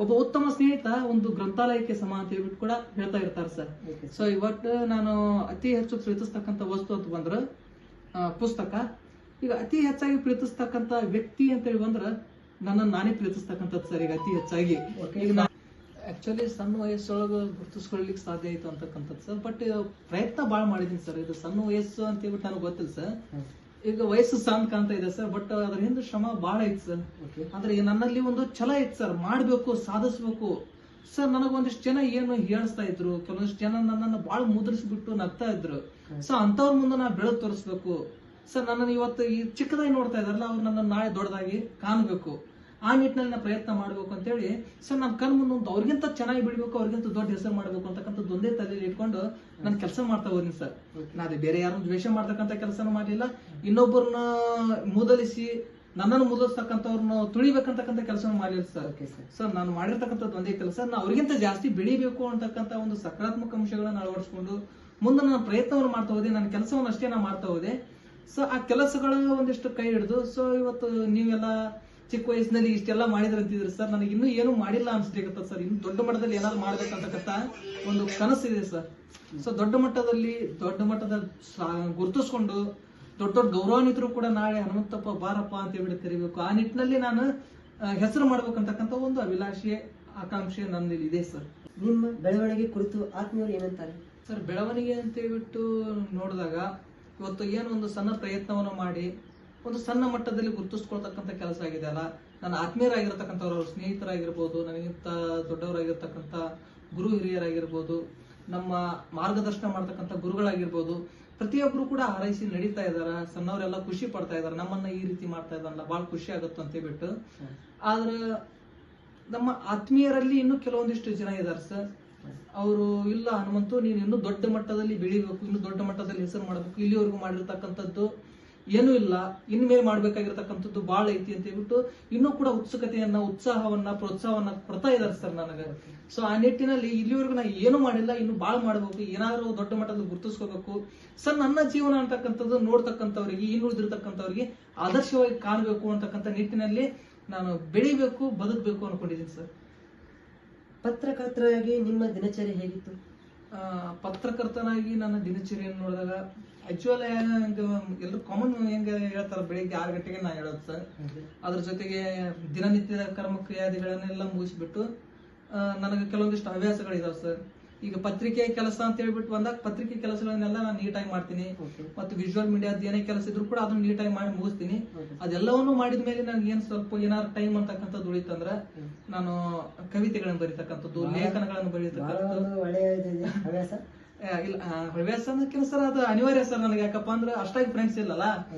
ಒಬ್ಬ ಉತ್ತಮ ಸ್ನೇಹಿತ ಒಂದು ಗ್ರಂಥಾಲಯಕ್ಕೆ ಸಮ ಅಂತ ಹೇಳ್ಬಿಟ್ಟು ಕೂಡ ಹೇಳ್ತಾ ಇರ್ತಾರೆ ಸರ್. ಸೊ ಇವತ್ತು ನಾನು ಅತಿ ಹೆಚ್ಚು ಪ್ರೀತಿಸ್ತಕ್ಕಂಥ ವಸ್ತು ಅಂತ ಬಂದ್ರ ಪುಸ್ತಕ. ಈಗ ಅತಿ ಹೆಚ್ಚಾಗಿ ಪ್ರೀತಿಸ್ತಕ್ಕಂಥ ವ್ಯಕ್ತಿ ಅಂತ ಹೇಳಿ ಬಂದ್ರ ನನ್ನನ್ನು ನಾನೇ ಪ್ರೀತಿಸ್ತಕ್ಕಂಥದ್ದು ಸರ್. ಈಗ ಅತಿ ಹೆಚ್ಚಾಗಿ ಈಗ ಆಕ್ಚುಲಿ ಸಣ್ಣ ವಯಸ್ಸೊಳಗೆ ಗುರುತಿಸ್ಕೊಳ್ಲಿಕ್ಕೆ ಸಾಧ್ಯ ಆಯ್ತು ಅಂತಕ್ಕಂಥದ್ದು ಸರ್. ಬಟ್ ಪ್ರಯತ್ನ ಬಾಳ್ ಮಾಡಿದೀನಿ ಸರ್. ಇದು ಸಣ್ಣ ವಯಸ್ಸು ಅಂತ ಹೇಳ್ಬಿಟ್ಟು ನನಗೆ ಗೊತ್ತಿಲ್ಲ ಸರ್. ಈಗ ವಯಸ್ಸು ಸಣ್ಣ ಕಾಣ್ತಾ ಇದೆ ಸರ್, ಬಟ್ ಅದ್ರ ಹಿಂದೆ ಶ್ರಮ ಬಾಳ ಐತ್ ಸರ್. ಅಂದ್ರೆ ನನ್ನಲ್ಲಿ ಒಂದು ಛಲ ಐತ್ ಸರ್, ಮಾಡ್ಬೇಕು, ಸಾಧಿಸ್ಬೇಕು ಸರ್. ನನಗೊಂದಿಷ್ಟು ಜನ ಏನು ಹೇಳಿಸ್ತಾ ಇದ್ರು, ಕೆಲವೊಂದಿಷ್ಟು ಜನ ನನ್ನನ್ನು ಬಾಳ ಮುದ್ರಿಸ್ಬಿಟ್ಟು ನಗ್ತಾ ಇದ್ರು. ಸೊ ಅಂತವ್ರ ಮುಂದೆ ನಾ ಬೆಳೆದು ತೋರಿಸ್ಬೇಕು ಸರ್. ನನ್ನನ್ನು ಇವತ್ತು ಈ ಚಿಕ್ಕದಾಗಿ ನೋಡ್ತಾ ಇದಾರಲ್ಲ ಅವ್ರು ನನ್ನ ನಾಳೆ ದೊಡ್ಡದಾಗಿ ಕಾಣ್ಬೇಕು, ಆ ನಿಟ್ಟಿನಲ್ಲಿ ನಾ ಪ್ರಯತ್ನ ಮಾಡ್ಬೇಕು ಅಂತ ಹೇಳಿ ಸರ್ ನನ್ನ ಕಣ್ ಮುಂದೆ ಅವ್ರಿಗಿಂತ ಚೆನ್ನಾಗಿ ಬಿಡ್ಬೇಕು, ಅವ್ರಿಗಿಂತ ದೊಡ್ಡ ಹೆಸರು ಮಾಡ್ಬೇಕು ಅಂತಕ್ಕಂಥದ್ದು ಒಂದೇ ತಲೆಯಲ್ಲಿ ಇಟ್ಕೊಂಡು ನಾನು ಕೆಲಸ ಮಾಡ್ತಾ ಹೋದಿನಿ ಸರ್. ನಾನೇ ಬೇರೆ ಯಾರನ್ನು ದ್ವೇಷ ಮಾಡ್ತಕ್ಕಂಥ ಕೆಲಸನೂ ಮಾಡಲಿಲ್ಲ, ಇನ್ನೊಬ್ಬರನ್ನ ಮೂದಲಿಸಿ ನನ್ನನ್ನು ಮುದಲಿಸ್ತಕ್ಕಂಥವ್ರನ್ನ ತುಳಿಬೇಕಂತಕ್ಕಂಥ ಕೆಲಸ ಮಾಡಲಿಲ್ಲ ಸರ್. ಸರ್ ನಾನು ಮಾಡಿರ್ತಕ್ಕಂಥದ್ದು ಒಂದೇ ಕೆಲಸ, ನಾ ಅವ್ರಿಗಿಂತ ಜಾಸ್ತಿ ಬೆಳಿಬೇಕು ಅಂತಕ್ಕಂಥ ಒಂದು ಸಕಾರಾತ್ಮಕ ಅಂಶಗಳನ್ನ ಅಳವಡಿಸ್ಕೊಂಡು ಮುಂದೆ ನಾನು ಪ್ರಯತ್ನವನ್ನು ಮಾಡ್ತಾ ಹೋದೆ. ನನ್ನ ಕೆಲಸವನ್ನು ಅಷ್ಟೇ ನಾ ಮಾಡ್ತಾ ಹೋದೆ. ಸೊ ಆ ಕೆಲಸಗಳ ಒಂದಿಷ್ಟು ಕೈ ಹಿಡಿದು ಸೊ ಇವತ್ತು ನೀವೆಲ್ಲ ಚಿಕ್ಕ ವಯಸ್ಸಿನಲ್ಲಿ ಇಷ್ಟೆಲ್ಲ ಮಾಡಿದ್ರೆ ಅಂತಿದ್ರಿ ಸರ್. ನನಗೆ ಇನ್ನೂ ಏನು ಮಾಡಿಲ್ಲ ಅನ್ಸ್ಲಿಕ್ಕತ್ತ ಸರ್. ಇನ್ನು ದೊಡ್ಡ ಮಟ್ಟದಲ್ಲಿ ಏನಾದ್ರು ಮಾಡ್ಬೇಕಂತಕ್ಕಂಥ ಒಂದು ಕನಸಿದೆ ಸರ್. ಸೊ ದೊಡ್ಡ ಮಟ್ಟದ ಗುರುತಿಸ್ಕೊಂಡು ದೊಡ್ಡ ಗೌರವಾನ್ವಿತರು ಕೂಡ ನಾಳೆ ಹನುಮಂತಪ್ಪ ಬಾರಪ್ಪ ಅಂತ ಹೇಳ್ಬಿಟ್ಟು ಕರಿಬೇಕು, ಆ ನಿಟ್ಟಿನಲ್ಲಿ ನಾನು ಹೆಸರು ಮಾಡ್ಬೇಕಂತಕ್ಕಂಥ ಒಂದು ಅಭಿಲಾಷೆ ಆಕಾಂಕ್ಷೆ ನನ್ನಲ್ಲಿ ಇದೆ ಸರ್. ನಿಮ್ಮ ಬೆಳವಣಿಗೆ ಕುರಿತು ಆತ್ಮೀಯರು ಏನಂತಾರೆ ಸರ್? ಬೆಳವಣಿಗೆ ಅಂತ ಹೇಳ್ಬಿಟ್ಟು ನೋಡಿದಾಗ ಇವತ್ತು ಏನು ಒಂದು ಸಣ್ಣ ಪ್ರಯತ್ನವನ್ನು ಮಾಡಿ ಒಂದು ಸಣ್ಣ ಮಟ್ಟದಲ್ಲಿ ಗುರುತಿಸ್ಕೊಳ್ತಕ್ಕಂಥ ಕೆಲಸ ಆಗಿದೆ ಅಲ್ಲ. ನನ್ನ ಆತ್ಮೀಯರಾಗಿರ್ತಕ್ಕಂಥವ್ರು, ಅವ್ರ ಸ್ನೇಹಿತರಾಗಿರ್ಬೋದು, ನನಗಿಂತ ದೊಡ್ಡವರಾಗಿರ್ತಕ್ಕಂಥ ಗುರು ಹಿರಿಯರಾಗಿರ್ಬೋದು, ನಮ್ಮ ಮಾರ್ಗದರ್ಶನ ಮಾಡ್ತಕ್ಕಂಥ ಗುರುಗಳಾಗಿರ್ಬೋದು, ಪ್ರತಿಯೊಬ್ರು ಕೂಡ ಹಾರೈಸಿ ನಡೀತಾ ಇದಾರ. ಸಣ್ಣವರೆಲ್ಲ ಖುಷಿ ಪಡ್ತಾ ಇದಾರೆ, ನಮ್ಮನ್ನ ಈ ರೀತಿ ಮಾಡ್ತಾ ಇದ್ದಾರಲ್ಲ ಬಹಳ ಖುಷಿ ಆಗುತ್ತೆ ಅಂತ ಹೇಳ್ಬಿಟ್ಟು. ಆದ್ರೆ ನಮ್ಮ ಆತ್ಮೀಯರಲ್ಲಿ ಇನ್ನೂ ಕೆಲವೊಂದಿಷ್ಟು ಜನ ಇದಾರೆ ಸರ್. ಅವರು ಇಲ್ಲ ಹನುಮಂತು ನೀನು ಇನ್ನೂ ದೊಡ್ಡ ಮಟ್ಟದಲ್ಲಿ ಬೆಳಿಬೇಕು, ಇನ್ನೂ ದೊಡ್ಡ ಮಟ್ಟದಲ್ಲಿ ಹೆಸರು ಮಾಡಬೇಕು, ಇಲ್ಲಿವರೆಗೂ ಮಾಡಿರ್ತಕ್ಕಂಥದ್ದು ಏನೂ ಇಲ್ಲ, ಇನ್ಮೇಲೆ ಮಾಡ್ಬೇಕಾಗಿರ್ತಕ್ಕಂಥದ್ದು ಬಾಳ ಐತಿ ಅಂತ ಹೇಳ್ಬಿಟ್ಟು ಇನ್ನೂ ಕೂಡ ಉತ್ಸುಕತೆಯನ್ನ, ಉತ್ಸಾಹವನ್ನ, ಪ್ರೋತ್ಸಾಹವನ್ನ ಕೊಡ್ತಾ ಇದಾರೆ ಸರ್ ನನಗೆ. ಸೊ ಆ ನಿಟ್ಟಿನಲ್ಲಿ ಇಲ್ಲಿವರೆಗೂ ನಾ ಏನು ಮಾಡಿಲ್ಲ, ಇನ್ನು ಬಾಳ ಮಾಡ್ಬೇಕು, ಏನಾದ್ರೂ ದೊಡ್ಡ ಮಟ್ಟದಲ್ಲಿ ಗುರುತಿಸ್ಕೋಬೇಕು ಸರ್. ನನ್ನ ಜೀವನ ಅಂತಕ್ಕಂಥದ್ದು ನೋಡ್ತಕ್ಕಂಥವ್ರಿಗೆ, ಇನ್ನುಳಿದಿರ್ತಕ್ಕಂಥವ್ರಿಗೆ ಆದರ್ಶವಾಗಿ ಕಾಣಬೇಕು ಅಂತಕ್ಕಂಥ ನಿಟ್ಟಿನಲ್ಲಿ ನಾನು ಬೆಳಿಬೇಕು, ಬದುಕಬೇಕು ಅನ್ಕೊಂಡಿದ್ದೀನಿ ಸರ್. ಪತ್ರಕರ್ತರಾಗಿ ನಿಮ್ಮ ದಿನಚರಿ ಹೇಗಿತ್ತು? ಪತ್ರಕರ್ತನಾಗಿ ನನ್ನ ದಿನಚರಿಯನ್ನು ನೋಡಿದಾಗ ಆಕ್ಚುಲಿ ಎಲ್ಲರೂ ಕಾಮನ್ ಹೆಂಗೆ ಹೇಳ್ತಾರೆ, ಬೆಳಿಗ್ಗೆ 6 ಗಂಟೆಗೆ ನಾ ಹೇಳೋದು ಸರ್. ಅದ್ರ ಜೊತೆಗೆ ದಿನನಿತ್ಯದ ಕರ್ಮ ಕ್ರಿಯಾದಿಗಳನ್ನೆಲ್ಲ ಮುಗಿಸ್ಬಿಟ್ಟು ನನಗೆ ಕೆಲವೊಂದಿಷ್ಟು ಹವ್ಯಾಸಗಳಿದಾವೆ ಸರ್. ಈಗ ಪತ್ರಿಕೆ ಕೆಲಸ ಅಂತ ಹೇಳ್ಬಿಟ್ಟು ಬಂದಾಗ ಪತ್ರಿಕೆ ಕೆಲಸಗಳನ್ನೆಲ್ಲ ನಾನು ನೀಟಾಗಿ ಮಾಡ್ತೀನಿ. ಮತ್ತು ವಿಜುವಲ್ ಮೀಡಿಯಾದ ಏನೇ ಕೆಲಸ ಇದ್ರು ಕೂಡ ಅದನ್ನ ನೀಟಾಗಿ ಮಾಡಿ ಮುಗಿಸ್ತೀನಿ. ಅದೆಲ್ಲವನ್ನೂ ಮಾಡಿದ್ಮೇಲೆ ನನಗೆ ಏನ್ ಸ್ವಲ್ಪ ಏನಾದ್ರು ಟೈಮ್ ಅಂತಕ್ಕಂಥದ್ದು ಉಳಿತಂದ್ರೆ ನಾನು ಕವಿತೆಗಳನ್ನು ಬರೀತಕ್ಕಂಥದ್ದು, ಲೇಖನಗಳನ್ನು ಬರೀತಕ್ಕಂಥದ್ದು. ಹವ್ಯಾಸ ಇಲ್ಲ, ಹವ್ಯಾಸ ಅನ್ನೋಕ್ಕಿಂತ ಸರ್ ಅದು ಅನಿವಾರ್ಯ ಸರ್ ನನಗೆ. ಯಾಕಪ್ಪ ಅಂದ್ರೆ ಅಷ್ಟಾಗಿ ಫ್ರೆಂಡ್ಸ್ ಇಲ್ಲಲ್ಲ.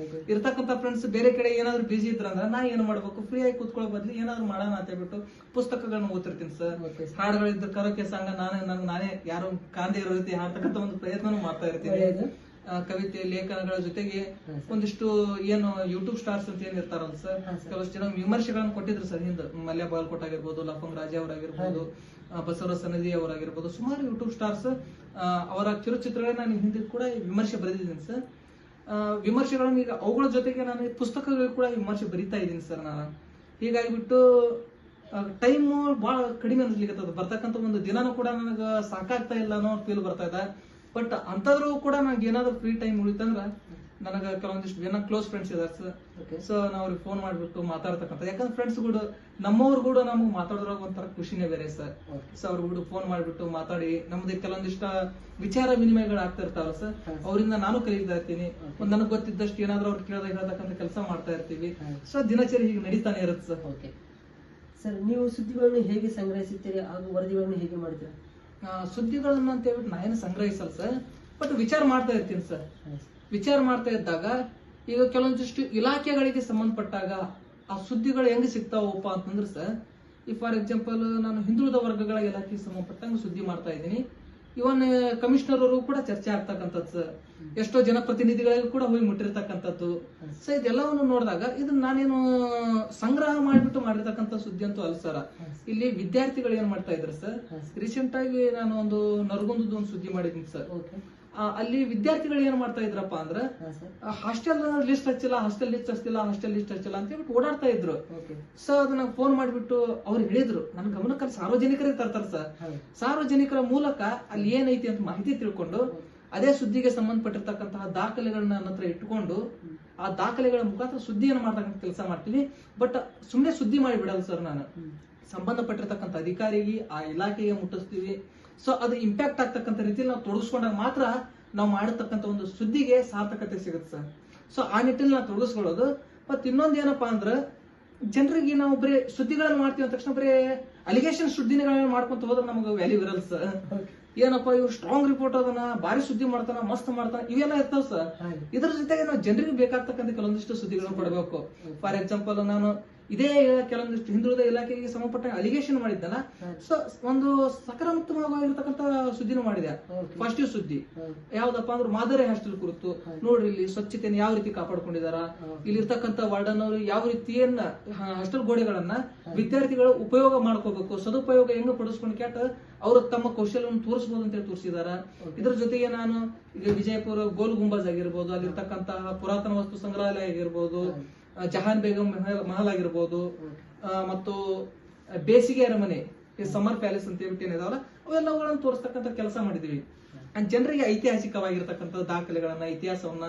ಇರ್ತಕ್ಕಂಥ ಫ್ರೆಂಡ್ಸ್ ಬೇರೆ ಕಡೆ ಏನಾದ್ರು ಬಿಸಿ ಇದ್ರಂದ್ರೆ ನಾ ಏನ್ ಮಾಡ್ಬೇಕು, ಫ್ರೀ ಆಗಿ ಕೂತ್ಕೊಳ್ಳೋ ಬದ್ಲಿ ಏನಾದ್ರು ಮಾಡೋಣ ಅಂತ ಹೇಳ್ಬಿಟ್ಟು ಪುಸ್ತಕಗಳನ್ನ ಓದ್ತಿರ್ತೀನಿ ಸರ್. ಹಾಡುಗಳಿದ್ದು ಕರೋಕೆ ಸಂಘ ನಾನೇ ಯಾರು ಕಾಂದೆ ಇರೋ ರೀತಿ ಹಾಡ್ತಕ್ಕಂಥ ಒಂದು ಪ್ರಯತ್ನ ಮಾಡ್ತಾ ಇರ್ತೀನಿ. ಕವಿತೆ, ಲೇಖನಗಳ ಜೊತೆಗೆ ಒಂದಿಷ್ಟು ಏನು ಯೂಟ್ಯೂಬ್ ಸ್ಟಾರ್ಸ್ ಅಂತ ಏನ್ ಇರ್ತಾರಲ್ಲ ಸರ್, ಕೆಲವಷ್ಟು ಜನ ವಿಮರ್ಶೆಗಳನ್ನು ಕೊಟ್ಟಿದ್ರು ಸರ್ ಹಿಂದೆ. ಮಲ್ಯ ಬಾಲ್ಕೋಟ್ ಆಗಿರ್ಬೋದು, ಲಫಂಗ್ ರಾಜ ಅವರಾಗಿರ್ಬೋದು, ಬಸವರಾಜ ಸನದಿ ಅವರಾಗಿರ್ಬೋದು, ಸುಮಾರು ಯೂಟ್ಯೂಬ್ ಸ್ಟಾರ್ಸ್ ಅವರ ಕಿರುಚಿತ್ರಗಳನ್ನ ನಾನು ಹಿಂದೆ ಕೂಡ ವಿಮರ್ಶೆ ಬರೆದಿದ್ದೀನಿ ಸರ್. ವಿಮರ್ಶೆಗಳನ್ನು ಈಗ ಅವುಗಳ ಜೊತೆಗೆ ನಾನು ಪುಸ್ತಕಗಳು ಕೂಡ ವಿಮರ್ಶೆ ಬರಿತಾ ಇದ್ದೀನಿ ಸರ್ ನಾನು. ಹೀಗಾಗಿಬಿಟ್ಟು ಟೈಮ್ ಬಹಳ ಕಡಿಮೆ ಅನ್ಸ್ಲಿಕ್ಕೆ ಬರ್ತಕ್ಕಂಥ ಒಂದು ದಿನಾನು ಕೂಡ ನನಗೆ ಸಾಕಾಗ್ತಾ ಇಲ್ಲ ಅನ್ನೋ ಫೀಲ್ ಬರ್ತಾ ಇದೆ. ಬಟ್ ಅಂತದ್ರೂ ಕೂಡ ನನಗೆ ಏನಾದ್ರು ಫ್ರೀ ಟೈಮ್ ಉಳಿತಂದ್ರ ನನಗೆ ಕೆಲವೊಂದಿಷ್ಟು ಜನ ಕ್ಲೋಸ್ ಫ್ರೆಂಡ್ಸ್ ಇದಾರೆ ಸರ್. ಸೊ ನಾವು ಅವ್ರಿಗೆ ಫೋನ್ ಮಾಡ್ಬಿಟ್ಟು ಮಾತಾಡ್ತಕ್ಕಂಥ, ಯಾಕಂದ್ರೆ ಫ್ರೆಂಡ್ಸ್ ಕೂಡ ನಮ್ಮವ್ರು ಕೂಡ ನಮ್ಗೆ ಮಾತಾಡೋದ್ರಾಗ ಒಂಥರ ಖುಷಿನೇ ಬೇರೆ ಸರ್. ಸೊ ಅವ್ರ ಕೂಡ ಫೋನ್ ಮಾಡ್ಬಿಟ್ಟು ಮಾತಾಡಿ ನಮ್ದು ಕೆಲವೊಂದಿಷ್ಟ ವಿಚಾರ ವಿನಿಮಯಗಳು ಆಗ್ತಾ ಇರ್ತಾವಲ್ಲ ಸರ್, ಅವರಿಂದ ನಾನು ಕಲಿತಾ ಇರ್ತೀನಿ. ನನಗೆ ಗೊತ್ತಿದ್ದಷ್ಟು ಏನಾದ್ರೂ ಅವ್ರು ಕೇಳಿದಾಗ ಹೇಳ್ತಕ್ಕಂಥ ಕೆಲಸ ಮಾಡ್ತಾ ಇರ್ತೀವಿ. ಸೊ ದಿನಚರಿ ಹೀಗೆ ನಡೀತಾನೆ ಇರುತ್ತೆ ಸರ್. ಓಕೆ ಸರ್, ನೀವು ಸುದ್ದಿಗಳನ್ನು ಹೇಗೆ ಸಂಗ್ರಹಿಸುತ್ತೀರಿ ಹಾಗೂ ವರದಿಗಳನ್ನು ಹೇಗೆ ಮಾಡ್ತೀರಾ? ಸುದ್ದಿಗಳನ್ನ ಅಂತ ಹೇಳ್ಬಿಟ್ಟು ನಾ ಏನು ಸಂಗ್ರಹಿಸಲ್ಲ ಸರ್, ಬಟ್ ವಿಚಾರ ಮಾಡ್ತಾ ಇರ್ತೀನಿ ಸರ್. ವಿಚಾರ ಮಾಡ್ತಾ ಇದ್ದಾಗ ಈಗ ಕೆಲವೊಂದಿಷ್ಟು ಇಲಾಖೆಗಳಿಗೆ ಸಂಬಂಧಪಟ್ಟಾಗ ಆ ಸುದ್ದಿಗಳು ಹೆಂಗ್ ಸಿಗ್ತಾವಪ್ಪ ಅಂತಂದ್ರೆ ಸರ್, ಈ ಫಾರ್ ಎಕ್ಸಾಂಪಲ್ ನಾನು ಹಿಂದುಳಿದ ವರ್ಗಗಳ ಇಲಾಖೆಗೆ ಸಂಬಂಧಪಟ್ಟಂಗೆ ಸುದ್ದಿ ಮಾಡ್ತಾ ಇದ್ದೀನಿ. ಇವನ್ ಕಮಿಷನರ್ ಅವರು ಕೂಡ ಚರ್ಚೆ ಆಗ್ತಕ್ಕಂಥದ್ದು ಸರ್, ಎಷ್ಟೋ ಜನಪ್ರತಿನಿಧಿಗಳಿಗೂ ಕೂಡ ಹೋಗಿ ಮುಟ್ಟಿರ್ತಕ್ಕಂಥದ್ದು. ಸೊ ಇದೆಲ್ಲವನ್ನು ನೋಡಿದಾಗ ಇದನ್ನ ನಾನೇನು ಸಂಗ್ರಹ ಮಾಡಿಬಿಟ್ಟು ಮಾಡಿರ್ತಕ್ಕಂಥ ಸುದ್ದಿ ಅಂತೂ ಅಲ್ಲ ಸರ್. ಇಲ್ಲಿ ವಿದ್ಯಾರ್ಥಿಗಳು ಏನ್ ಮಾಡ್ತಾ ಇದ್ರು ಸರ್, ರೀಸೆಂಟ್ ಆಗಿ ನಾನು ಒಂದು ನರಗುಂದದ ಒಂದು ಸುದ್ದಿ ಮಾಡಿದ್ದೀನಿ ಸರ್. ಅಲ್ಲಿ ವಿದ್ಯಾರ್ಥಿಗಳು ಏನ್ ಮಾಡ್ತಾ ಇದ್ರಪ್ಪ ಅಂದ್ರೆ ಹಾಸ್ಟೆಲ್ ಲಿಸ್ಟ್ ಹಚ್ಚಿಲ್ಲ, ಹಾಸ್ಟೆಲ್ ಲಿಸ್ಟ್ ಹಚ್ಚಿಲ್ಲ, ಹಾಸ್ಟೆಲ್ ಲಿಸ್ಟ್ ಹಚ್ಚಿಲ್ಲ ಅಂತ ಹೇಳ್ಬಿಟ್ಟು ಓಡಾಡ್ತಾ ಇದ್ರು. ಸೊ ಅದನ್ನ ಫೋನ್ ಮಾಡ್ಬಿಟ್ಟು ಅವ್ರು ಹೇಳಿದ್ರು, ನನ್ನ ಗಮನಕ್ಕೆ ಸಾರ್ವಜನಿಕರಿಗೆ ತರ್ತಾರೆ ಸರ್. ಸಾರ್ವಜನಿಕರ ಮೂಲಕ ಅಲ್ಲಿ ಏನೈತಿ ಅಂತ ಮಾಹಿತಿ ತಿಳ್ಕೊಂಡು ಅದೇ ಸುದ್ದಿಗೆ ಸಂಬಂಧಪಟ್ಟಿರ್ತಕ್ಕಂತಹ ದಾಖಲೆಗಳನ್ನ ನನ್ನ ಹತ್ರ ಇಟ್ಕೊಂಡು ಆ ದಾಖಲೆಗಳ ಮುಖಾಂತರ ಸುದ್ದಿಯನ್ನು ಮಾಡ್ತಕ್ಕಂಥ ಕೆಲಸ ಮಾಡ್ತೀವಿ. ಬಟ್ ಸುಮ್ಮನೆ ಸುದ್ದಿ ಮಾಡಿ ಬಿಡಲ್ಲ ಸರ್, ನಾನು ಸಂಬಂಧಪಟ್ಟಿರ್ತಕ್ಕಂಥ ಅಧಿಕಾರಿಗೆ, ಆ ಇಲಾಖೆಗೆ ಮುಟ್ಟಿಸ್ತೀವಿ. ಸೊ ಅದು ಇಂಪ್ಯಾಕ್ಟ್ ಆಗ್ತಕ್ಕಂಥ ರೀತಿಯಲ್ಲಿ ನಾವು ತೊಡಗಿಸ್ಕೊಂಡಾಗ ಮಾತ್ರ ನಾವು ಮಾಡತಕ್ಕಂಥ ಒಂದು ಸುದ್ದಿಗೆ ಸಾರ್ಥಕತೆ ಸಿಗುತ್ತೆ ಸರ್. ಸೊ ಆ ನಿಟ್ಟಿನಲ್ಲಿ ನಾವು ತೊಡಗಿಸ್ಕೊಳ್ಳೋದು. ಮತ್ತೆ ಇನ್ನೊಂದು ಏನಪ್ಪಾ ಅಂದ್ರೆ, ಜನರಿಗೆ ನಾವು ಬರೀ ಸುದ್ದಿಗಳನ್ನ ಮಾಡ್ತೀವಿ ಅಂದ ತಕ್ಷಣ ಬರೀ ಅಲಿಗೇಷನ್ ಸುದ್ದಿಗಳನ್ನ ಮಾಡ್ಕೊಂತ ಹೋದ್ರೆ ನಮಗೆ ವ್ಯಾಲ್ಯೂ ಇರಲ್ಲ ಸರ್. ಏನಪ್ಪಾ ಇವ್ರು ಸ್ಟ್ರಾಂಗ್ ರಿಪೋರ್ಟ್ ಅದನ್ನ ಭಾರಿ ಸುದ್ದಿ ಮಾಡ್ತಾನ, ಮಸ್ತ್ ಮಾಡ್ತಾನ, ಇವೆಲ್ಲ ಇರ್ತಾವ ಸರ್. ಇದ್ರ ಜೊತೆಗೆ ನಾವು ಜನರಿಗೆ ಬೇಕಾಗ್ತಕ್ಕಂಥ ಕೆಲವೊಂದಿಷ್ಟು ಸುದ್ದಿಗಳನ್ನ ಕೊಡಬೇಕು. ಫಾರ್ ಎಕ್ಸಾಂಪಲ್ ನಾನು ಇದೇ ಕೆಲವೊಂದಿಷ್ಟು ಹಿಂದುಳಿದ ಇಲಾಖೆಗೆ ಸಂಬಂಧಪಟ್ಟ ಅಲಿಗೇಷನ್ ಮಾಡಿದ್ದಲ್ಲ, ಸೊ ಒಂದು ಸಕಾರಾತ್ಮಕವಾಗಿರ್ತಕ್ಕಂಥ ಸುದ್ದಿನ ಮಾಡಿದೆ. ಪಾಸಿಟಿವ್ ಸುದ್ದಿ ಯಾವ್ದಪ್ಪ ಅಂದ್ರೆ ಮಾದರಿ ಹಾಸ್ಟೆಲ್ ಕುರಿತು. ನೋಡ್ರಿ ಇಲ್ಲಿ ಸ್ವಚ್ಛತೆಯನ್ನು ಯಾವ ರೀತಿ ಕಾಪಾಡ್ಕೊಂಡಿದಾರ, ಇಲ್ಲಿ ಇರ್ತಕ್ಕಂಥ ವಾರ್ಡನ್ ಅವರು ಯಾವ ರೀತಿಯನ್ನ ಹಾಸ್ಟೆಲ್ ಗೋಡೆಗಳನ್ನ ವಿದ್ಯಾರ್ಥಿಗಳು ಉಪಯೋಗ ಮಾಡ್ಕೋಬೇಕು, ಸದುಪಯೋಗ ಹೆಂಗ ಪಡಿಸ್ಕೊಂಡು ಕ್ಯಾಟ್ ಅವರು ತಮ್ಮ ಕೌಶಲ್ಯವನ್ನು ತೋರಿಸಬಹುದು ಅಂತ ಹೇಳಿ ತೋರಿಸಿದಾರ. ಇದ್ರ ಜೊತೆಗೆ ನಾನು ಈಗ ವಿಜಯಪುರ ಗೋಲ್ ಗುಂಬಾಜ್ ಆಗಿರ್ಬೋದು, ಅಲ್ಲಿರ್ತಕ್ಕಂತಹ ಪುರಾತನ ವಸ್ತು ಸಂಗ್ರಹಾಲಯ ಆಗಿರ್ಬೋದು, ಜಹಾನ್ ಬೇಗಂ ಮಹಲ್ ಆಗಿರ್ಬೋದು, ಮತ್ತು ಬೇಸಿಗೆ ಅರಮನೆ, ಸಮ್ಮರ್ ಪ್ಯಾಲೇಸ್ ಅಂತ ಹೇಳ್ಬಿಟ್ಟು ಏನಿದಾವಲ್ಲ ಅವೆಲ್ಲವುಗಳನ್ನು ತೋರಿಸ್ತಕ್ಕಂಥ ಕೆಲಸ ಮಾಡಿದೀವಿ. ಜನರಿಗೆ ಐತಿಹಾಸಿಕವಾಗಿರ್ತಕ್ಕಂಥ ದಾಖಲೆಗಳನ್ನ, ಇತಿಹಾಸವನ್ನ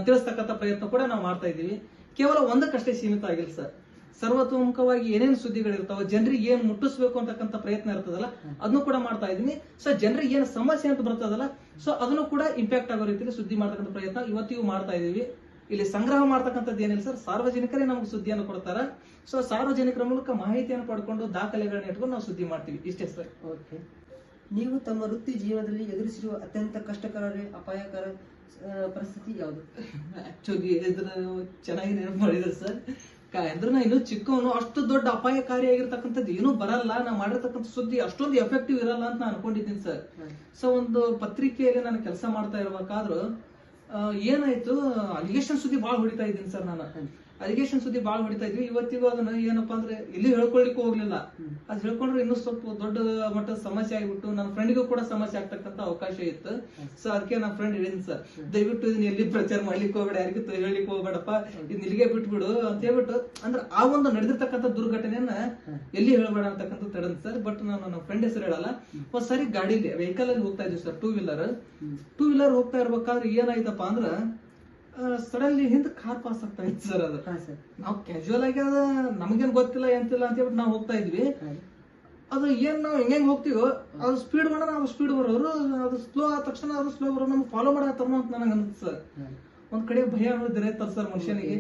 ತಿಳಿಸ್ತಕ್ಕಂಥ ಪ್ರಯತ್ನ ಕೂಡ ನಾವು ಮಾಡ್ತಾ ಇದೀವಿ. ಕೇವಲ ಒಂದಕ್ಕಷ್ಟೇ ಸೀಮಿತ ಆಗಿಲ್ಲ ಸರ್, ಸರ್ವತೋಮುಖವಾಗಿ ಏನೇನು ಸುದ್ದಿಗಳಿರ್ತಾವ, ಜನರಿಗೆ ಏನ್ ಮುಟ್ಟಿಸ್ಬೇಕು ಅಂತಕ್ಕಂಥ ಪ್ರಯತ್ನ ಇರ್ತದಲ್ಲ ಅದನ್ನು ಕೂಡ ಮಾಡ್ತಾ ಇದೀನಿ. ಸೊ ಜನರಿಗೆ ಏನು ಸಮಸ್ಯೆ ಅಂತ ಬರ್ತದಲ್ಲ, ಸೊ ಅದನ್ನು ಕೂಡ ಇಂಪ್ಯಾಕ್ಟ್ ಆಗೋ ರೀತಿಯಲ್ಲಿ ಸುದ್ದಿ ಮಾಡ್ತಕ್ಕಂಥ ಪ್ರಯತ್ನ ಇವತ್ತಿಗೂ ಮಾಡ್ತಾ ಇದೀವಿ. ಇಲ್ಲಿ ಸಂಗ್ರಹ ಮಾಡ್ತಕ್ಕಂಥದ್ದು ಏನಿಲ್ಲ ಸರ್, ಸಾರ್ವಜನಿಕರೇ ನಮ್ಗೆ ಸುದ್ದಿಯನ್ನು ಕೊಡ್ತಾರ. ಸೊ ಸಾರ್ವಜನಿಕರ ಮೂಲಕ ಮಾಹಿತಿಯನ್ನು ಪಡ್ಕೊಂಡು ದಾಖಲೆಗಳನ್ನ ಇಟ್ಕೊಂಡು ನಾವು ಸುದ್ದಿ ಮಾಡ್ತೀವಿ, ಇಷ್ಟೇ ಸರ್. ಓಕೆ, ನೀವು ತಮ್ಮ ವೃತ್ತಿ ಜೀವನದಲ್ಲಿ ಎದುರಿಸಿರುವ ಅತ್ಯಂತ ಕಷ್ಟಕರ, ಅಪಾಯಕರ ಪರಿಸ್ಥಿತಿ ಯಾವುದು? ಆಕ್ಚುಲಿ ಇದನ್ನ ಚೆನ್ನಾಗಿ ನೆನಪು ಮಾಡಿದ್ರೆ ಸರ್, ಅಂದ್ರೆ ನಾ ಇನ್ನೂ ಚಿಕ್ಕವನು, ಅಷ್ಟು ದೊಡ್ಡ ಅಪಾಯಕಾರಿಯಾಗಿರ್ತಕ್ಕಂಥದ್ದು ಏನೂ ಬರಲ್ಲ, ನಾ ಮಾಡಿರ್ತಕ್ಕಂಥ ಸುದ್ದಿ ಅಷ್ಟೊಂದು ಎಫೆಕ್ಟಿವ್ ಇರಲ್ಲ ಅಂತ ನಾನು ಅನ್ಕೊಂಡಿದ್ದೀನಿ ಸರ್. ಸೊ ಒಂದು ಪತ್ರಿಕೆಯಲ್ಲಿ ನಾನು ಕೆಲಸ ಮಾಡ್ತಾ ಇರ್ಬೇಕಾದ್ರೂ ಏನಾಯ್ತು, ಅಲಿಗೇಷನ್ ಸುದ್ದಿ ಬಾಳ್ ಹೊಡಿತಾ ಇದ್ದೀನಿ ಸರ್ ನಾನು. ಅಲಿಗೇಷನ್ ಸುದ್ದಿ ಬಾಳ್ ಹೊಡಿತಾ ಇದ್ವಿ. ಇವತ್ತಿಗೂ ಅದನ್ನ ಏನಪ್ಪಾ ಅಂದ್ರೆ ಎಲ್ಲಿ ಹೇಳ್ಕೊಳ್ಲಿಕ್ಕೂ ಹೋಗ್ಲಿಲ್ಲ. ಅದ್ ಹೇಳ್ಕೊಂಡ್ರೆ ಇನ್ನೂ ಸ್ವಲ್ಪ ದೊಡ್ಡ ಮಟ್ಟದ ಸಮಸ್ಯೆ ಆಗಿಬಿಟ್ಟು ನನ್ನ ಫ್ರೆಂಡ್ಗೂ ಕೂಡ ಸಮಸ್ಯೆ ಆಗ್ತಕ್ಕಂತ ಅವಕಾಶ ಇತ್ತು. ಸೊ ಅದಕ್ಕೆ ನನ್ನ ಫ್ರೆಂಡ್ ಹೇಳಿದ್ನಿ, ಸರ್ ದಯವಿಟ್ಟು ಇದನ್ನ ಎಲ್ಲಿ ಪ್ರಚಾರ ಮಾಡ್ಲಿಕ್ಕೆ ಹೋಗ್ಬೇಡ, ಯಾರಿಗೂ ಹೇಳಲಿಕ್ಕೆ ಹೋಗ್ಬೇಡಪ್ಪ, ಇದನ್ನ ಇಲ್ಲಿಗೆ ಬಿಟ್ಬಿಡು ಅಂತ ಹೇಳ್ಬಿಟ್ಟು, ಅಂದ್ರೆ ಆ ಒಂದು ನಡೆದಿರ್ತಕ್ಕಂಥ ದುರ್ಘಟನೆಯನ್ನ ಎಲ್ಲಿ ಹೇಳ್ಬೇಡ ಅಂತಕ್ಕಂಥ ತಡನ್ ಸರ್. ಬಟ್ ನಾನು ನನ್ನ ಫ್ರೆಂಡ್ ಹೆಸರು ಹೇಳಲ್ಲ. ಒಂದ್ ಸರಿ ಗಾಡಿಲಿ ವೆಹಿಕಲ್ ಅಲ್ಲಿ ಹೋಗ್ತಾ ಇದ್ವಿ ಸರ್, ಟೂ ವೀಲರ್ ಹೋಗ್ತಾ ಇರ್ಬೇಕಾದ್ರೆ ಏನಾಯ್ತಪ್ಪ ಅಂದ್ರ ಸಡನ್ಲಿ ಹಿಂದ್ ಕಾರ್ ಪಾಸ್ ಆಗ್ತಾ ಇತ್ತು ಸರ್. ಅದು ನಾವು ಕ್ಯಾಶುವಲ್ ಆಗಿ ಅದ ನಮಗೇನ್ ಗೊತ್ತಿಲ್ಲ ಎಂತಿಲ್ಲ ಅಂತ ಹೇಳ್ಬಿಟ್ಟು ನಾವು ಹೋಗ್ತಾ ಇದ್ವಿ. ಅದು ಏನ್ ನಾವು ಹೆಂಗ್ ಹೋಗ್ತೀವೋ ಅದು ಸ್ಪೀಡ್ ಮಾಡೋಣ, ನಾವು ಸ್ಪೀಡ್ ಬರೋರು, ಅದು ಸ್ಲೋ ಆದ ತಕ್ಷಣ ಅದು ಸ್ಲೋ ಬರೋ ನಮ್ಗೆ ಫಾಲೋ ಮಾಡತ್ತಾರ ಅಂತ ನನಗೆ ಅನ್ಸುತ್ತೆ ಸರ್. ಒಂದ್ ಕಡೆ ಭಯ ಅನ್ನೋದು ಇರತ್ತಲ್ಲ ಸರ್ ಮನುಷ್ಯನಿಗೆ.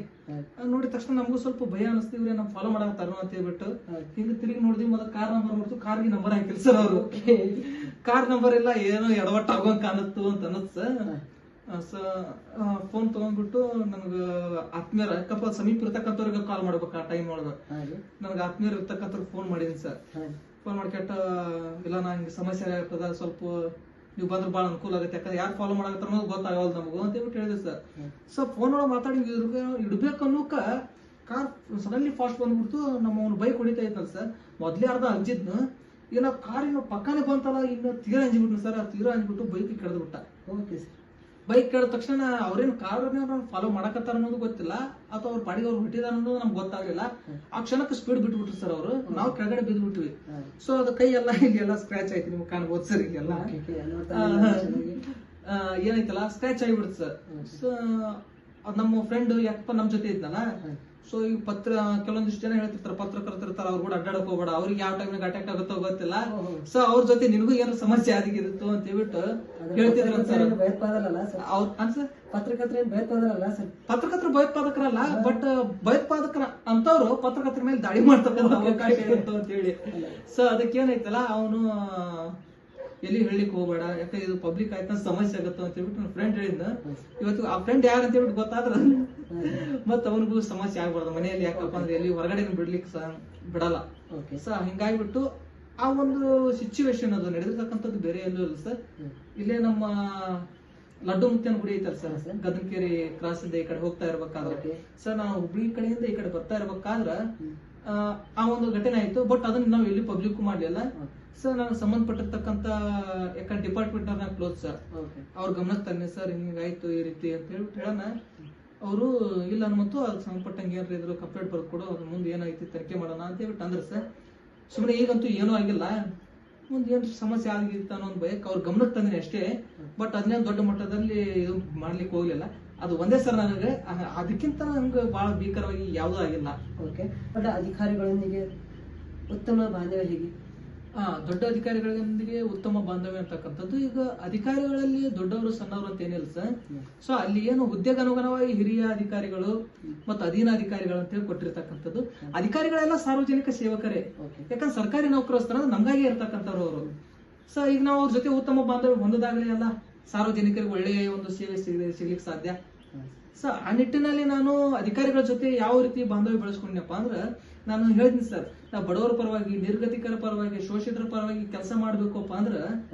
ನೋಡಿದ ತಕ್ಷಣ ನಮಗೂ ಸ್ವಲ್ಪ ಭಯ ಅನಿಸ್ತಿವ್ರಿ, ನಮ್ ಫಾಲೋ ಮಾಡತ್ತಾರ ಅಂತ ಹೇಳ್ಬಿಟ್ಟು ಹಿಂಗ ತಿರುಗಿ ನೋಡಿದ್ವಿ. ಮೊದಲ ಕಾರ್ ನಂಬರ್ ನೋಡ್ತು, ಕಾರ್ಗೆ ನಂಬರ್ ಹಾಕಿಲ್ಲ ಸರ್ ಅವರು. ಕಾರ್ ನಂಬರ್ ಇಲ್ಲ, ಏನೋ ಎಡವಟ್ಟ ಆಗೋಂಗ್ ಕಾಣತ್ತು ಅಂತ ಅನ್ನತ್ ಸರ್. ಫೋನ್ ತಗೊಂಡ್ಬಿಟ್ಟು ನನಗ ಆತ್ಮೀಯರ ಯಾಕಪ್ಪ ಸಮೀಪ ಇರ್ತಕ್ಕಂಥವ್ರಿಗೆ ಕಾಲ್ ಮಾಡ್ಬೇಕು ಆ ಟೈಮ್ ಒಳಗ. ನನಗೆ ಆತ್ಮೀಯರ್ ಇರ್ತಕ್ಕಂಥವ್ರಿಗೆ ಫೋನ್ ಮಾಡಿದೀನಿ ಸರ್. ಫೋನ್ ಮಾಡ್ಕೆಟ್ಟ ಇಲ್ಲ ನಾ ಹಿಂಗೆ ಸಮಸ್ಯೆ ಆಗ್ತದ, ಸ್ವಲ್ಪ ನೀವು ಬಂದ್ರೆ ಭಾಳ ಅನುಕೂಲ ಆಗುತ್ತೆ, ಯಾಕಂದ್ರೆ ಯಾರು ಫಾಲೋ ಮಾಡಕತ್ತಾರ ಅನ್ನೋದು ಗೊತ್ತಾಗಲ್ಲ ನಮಗೂ ಅಂತ ಹೇಳ್ಬಿಟ್ಟು ಹೇಳಿದೆ ಸರ್. ಸೊ ಫೋನ್ ಒಳಗೆ ಮಾತಾಡಿ ಇಡ್ಬೇಕು ಅನ್ನೋಕ ಕಾರ್ ಸಡನ್ಲಿ ಫಾಸ್ಟ್ ಬಂದ್ಬಿಡ್ತು. ನಮ್ಮ ಬೈಕ್ ಹೊಡಿತಾ ಇತ್ತಲ್ಲ ಸರ್, ಮೊದ್ಲೇ ಅರ್ಧ ಅಂಜಿದ್ನು, ಏನೋ ಕಾರ್ ಇನ್ನು ಪಕ್ಕನೇ ಬಂತಲ್ಲ, ಇನ್ನು ತೀರಾ ಅಂಜಿಬಿಟ್ನು ಸರ್. ತೀರಾ ಅಂಜಿಬಿಟ್ಟು ಬೈಕ್ ಕೆಡದು ಬಿಟ್ಟ. Okay sir. ಬೈಕ್ ಕೆಡ ತಕ್ಷಣ ಅವ್ರೇನ್ ಕಾರ್ ಫಾಲೋ ಮಾಡಕತ್ತಾರ ಅನ್ನೋದು ಗೊತ್ತಿಲ್ಲ, ಅಥವಾ ಅವ್ರ ಪಾಡಿಗೆ ಅವ್ರು ಬಿಟ್ಟಿದಾರ ಅನ್ನೋದು ನಮ್ಗೆ ಗೊತ್ತಾಗಲಿಲ್ಲ. ಆ ಕ್ಷಣಕ್ಕೆ ಸ್ಪೀಡ್ ಬಿಟ್ಬಿಟ್ರು ಸರ್ ಅವರು. ನಾವು ಕೆಳಗಡೆ ಬಿದ್ದು ಬಿಟ್ವಿ. ಸೊ ಅದು ಕೈ ಎಲ್ಲ ಇಲ್ಲೆಲ್ಲ ಸ್ಕ್ರಾಚ್ ಆಯ್ತು, ನಿಮ್ಗೆ ಕಾಣ್ಬೋದು ಸರ್. ಈಗೆಲ್ಲ ಏನೈತಲ್ಲ ಸ್ಕ್ರಾಚ್ ಆಗಿಬಿಡುತ್ತೆ ಸರ್. ಸೊ ನಮ್ಮ ಫ್ರೆಂಡ್ ಯಾಕಪ್ಪ ನಮ್ ಜೊತೆ ಇದ್ನಲ್ಲ, ಸೊ ಈ ಕೆಲವೊಂದಿಷ್ಟು ಜನ ಹೇಳ್ತಿರ್ತಾರೆ, ಪತ್ರಕರ್ತರಿರ್ತಾರ, ಅವ್ರು ಕೂಡ ಅಡ್ಡಾಡಕ್ ಹೋಗ್ಬೇಡ, ಅವ್ರಿಗೆ ಯಾವ ಟೈಮ್ನಾಗ ಅಟ್ಯಾಕ್ ಆಗುತ್ತೋ ಗೊತ್ತಿಲ್ಲ. ಸೊ ಅವ್ರ ಜೊತೆ ನಿನಗೂ ಏನಾದ್ರು ಸಮಸ್ಯೆ ಆಗಿರುತ್ತೋ ಅಂತ ಹೇಳ್ಬಿಟ್ಟು ಹೇಳ್ತಿದ್ರು ಸರ್. ಪತ್ರಕರ್ತರು ಭಯೋತ್ಪಾದಕರಲ್ಲ, ಬಟ್ ಭಯೋತ್ಪಾದಕರ ಅಂತವ್ರು ಪತ್ರಕರ್ತರ ಮೇಲೆ ದಾಳಿ ಮಾಡ್ತಕ್ಕಂಥ ಅವಕಾಶ ಇರುತ್ತೋ ಅಂತ ಹೇಳಿ. ಸೊ ಅದಕ್ಕೆ ಏನೈತಲ್ಲ, ಅವನು ಎಲ್ಲಿ ಹೇಳಲಿಕ್ಕೆ ಹೋಗ್ಬೇಡ, ಯಾಕಂದ್ರೆ ಇದು ಪಬ್ಲಿಕ್ ಆಯ್ತು ಸಮಸ್ಯೆ ಆಗುತ್ತೋ ಅಂತ ಹೇಳ್ಬಿಟ್ಟು ನನ್ನ ಫ್ರೆಂಡ್ ಹೇಳಿದ್ನ. ಇವತ್ತು ಆ ಫ್ರೆಂಡ್ ಯಾರು ಅಂತ ಹೇಳ್ಬಿಟ್ಟು ಗೊತ್ತಾದ್ರ ಮತ್ ಅವನಿಗೂ ಸಮಸ್ಯೆ ಆಗ್ಬಾರ್ದು ಮನೆಯಲ್ಲಿ, ಯಾಕಪ್ಪ ಅಂದ್ರೆ ಎಲ್ಲಿ ಹೊರಗಡೆ ಬಿಡ್ಲಿಕ್ಕೆ ಸಹ ಬಿಡಲ್ಲ. ಸೊ ಹಿಂಗಾಗ್ಬಿಟ್ಟು ಆ ಒಂದು ಸಿಚುವೇಶನ್ ಅದು ನಡೆದಿರ್ತಕ್ಕಂಥದ್ದು ಬೇರೆ ಎಲ್ಲೂ ಇಲ್ಲ ಸರ್. ಇಲ್ಲೇ ನಮ್ಮ ಲಡ್ಡು ಮುತ್ಯನ ಗುಡಿ ಐತಲ್ಲ ಸರ್, ಗದನಕೆರೆ ಕ್ರಾಸ್ ಇಂದ ಈ ಕಡೆ ಹೋಗ್ತಾ ಇರ್ಬೇಕಾದ್ರೆ ಸರ್, ನಾವು ಹುಬ್ಳಿ ಕಡೆಯಿಂದ ಈ ಕಡೆ ಬರ್ತಾ ಇರ್ಬೇಕಾದ್ರ ಆ ಒಂದು ಘಟನೆ ಆಯ್ತು. ಬಟ್ ಅದನ್ನ ನಾವು ಎಲ್ಲಿ ಪಬ್ಲಿಕ್ ಮಾಡ್ಲಿಲ್ಲ ಸರ್. ನನಗೆ ಸಂಬಂಧಪಟ್ಟಿರ್ತಕ್ಕಂತ ಯಾಕಂದ್ರೆ ಡಿಪಾರ್ಟ್ಮೆಂಟ್ ಅವ್ರನ್ನ ಕ್ಲೋಸ್ ಸರ್, ಅವ್ರ ಗಮನಕ್ಕೆ ತಂದೆ ಸರ್ ಹಿಂಗಾಯ್ತು ಈ ರೀತಿ ಅಂತ ಹೇಳ್ಬಿಟ್ಟು ಹೇಳೋಣ. ಅವರು ಇಲ್ಲ ಅನ್ಮತ್ತು ಅದಕ್ಕೆ ಸಂಬಂಧಪಟ್ಟಂಗೆ ಏನಾರ ಇದ್ರು ಕಂಪ್ಲೇಂಟ್ ಬರ್ದು ಕೊಡು, ಅದ್ರ ಮುಂದೆ ಏನಾಯ್ತು ತನಿಖೆ ಮಾಡೋಣ ಅಂತ ಹೇಳ್ಬಿಟ್ಟು ಅಂದ್ರೆ ಸರ್. ಸುಮ್ಮನೆ ಈಗಂತೂ ಏನೂ ಆಗಿಲ್ಲ, ಮುಂದೆ ಏನು ಸಮಸ್ಯೆ ಆಗಿತ್ತು ಅನ್ನೋ ಒಂದು ಭಯಕ್ಕೆ ಅವ್ರ ಗಮನಕ್ಕೆ ತಂದಿನಿ ಅಷ್ಟೇ. ಬಟ್ ಅದನ್ನೇ ದೊಡ್ಡ ಮಟ್ಟದಲ್ಲಿ ಇದು ಮಾಡ್ಲಿಕ್ಕೆ ಹೋಗ್ಲಿಲ್ಲ. ಅದು ಒಂದೇ ಸರ್ ನನಗೆ, ಅದಕ್ಕಿಂತ ನಂಗೆ ಬಹಳ ಭೀಕರವಾಗಿ ಯಾವುದೂ ಆಗಿಲ್ಲ. ಓಕೆ. ಬಟ್ ಅಧಿಕಾರಿಗಳೊಂದಿಗೆ ಉತ್ತಮ ಬಾಂಧವ್ಯ ಹೇಗೆ? ದೊಡ್ಡ ಅಧಿಕಾರಿಗಳೊಂದಿಗೆ ಉತ್ತಮ ಬಾಂಧವ್ಯ ಅಂತಕ್ಕಂಥದ್ದು, ಈಗ ಅಧಿಕಾರಿಗಳಲ್ಲಿ ದೊಡ್ಡವರು ಸಣ್ಣವರು ಅಂತ ಏನಿಲ್ಲ ಸರ್. ಸೊ ಅಲ್ಲಿ ಏನು ಹುದ್ದೆಗೆ ಅನುಗುಣವಾಗಿ ಹಿರಿಯ ಅಧಿಕಾರಿಗಳು ಮತ್ತು ಅಧೀನ ಅಧಿಕಾರಿಗಳು ಅಂತ ಹೇಳಿ ಕೊಟ್ಟಿರ್ತಕ್ಕಂಥದ್ದು. ಅಧಿಕಾರಿಗಳೆಲ್ಲ ಸಾರ್ವಜನಿಕ ಸೇವಕರೇ, ಯಾಕಂದ್ರೆ ಸರ್ಕಾರಿ ನೌಕರಸ್ಥರ ನಮ್ಗಾಗಿ ಇರ್ತಕ್ಕಂಥವ್ರು ಅವರು. ಸೊ ಈಗ ನಾವು ಅವ್ರ ಜೊತೆ ಉತ್ತಮ ಬಾಂಧವ್ಯ ಹೊಂದದಾಗಲೇ ಅಲ್ಲ ಸಾರ್ವಜನಿಕರಿಗೆ ಒಳ್ಳೆಯ ಒಂದು ಸೇವೆ ಸಿಗ್ಲಿಕ್ಕೆ ಸಾಧ್ಯ. ಸೊ ಆ ನಿಟ್ಟಿನಲ್ಲಿ ನಾನು ಅಧಿಕಾರಿಗಳ ಜೊತೆ ಯಾವ ರೀತಿ ಬಾಂಧವ್ಯ ಬೆಳೆಸ್ಕೊಂಡಪ್ಪ ಅಂದ್ರೆ, ನಾನು ಹೇಳಿದ್ನಿ ಸರ್, ನಾವು ಬಡವರ ಪರವಾಗಿ, ನಿರ್ಗತಿಕರ ಪರವಾಗಿ, ಶೋಷಿತರ ಪರವಾಗಿ ಕೆಲಸ ಮಾಡ್ಬೇಕಪ್ಪ ಅಂದ್ರೆ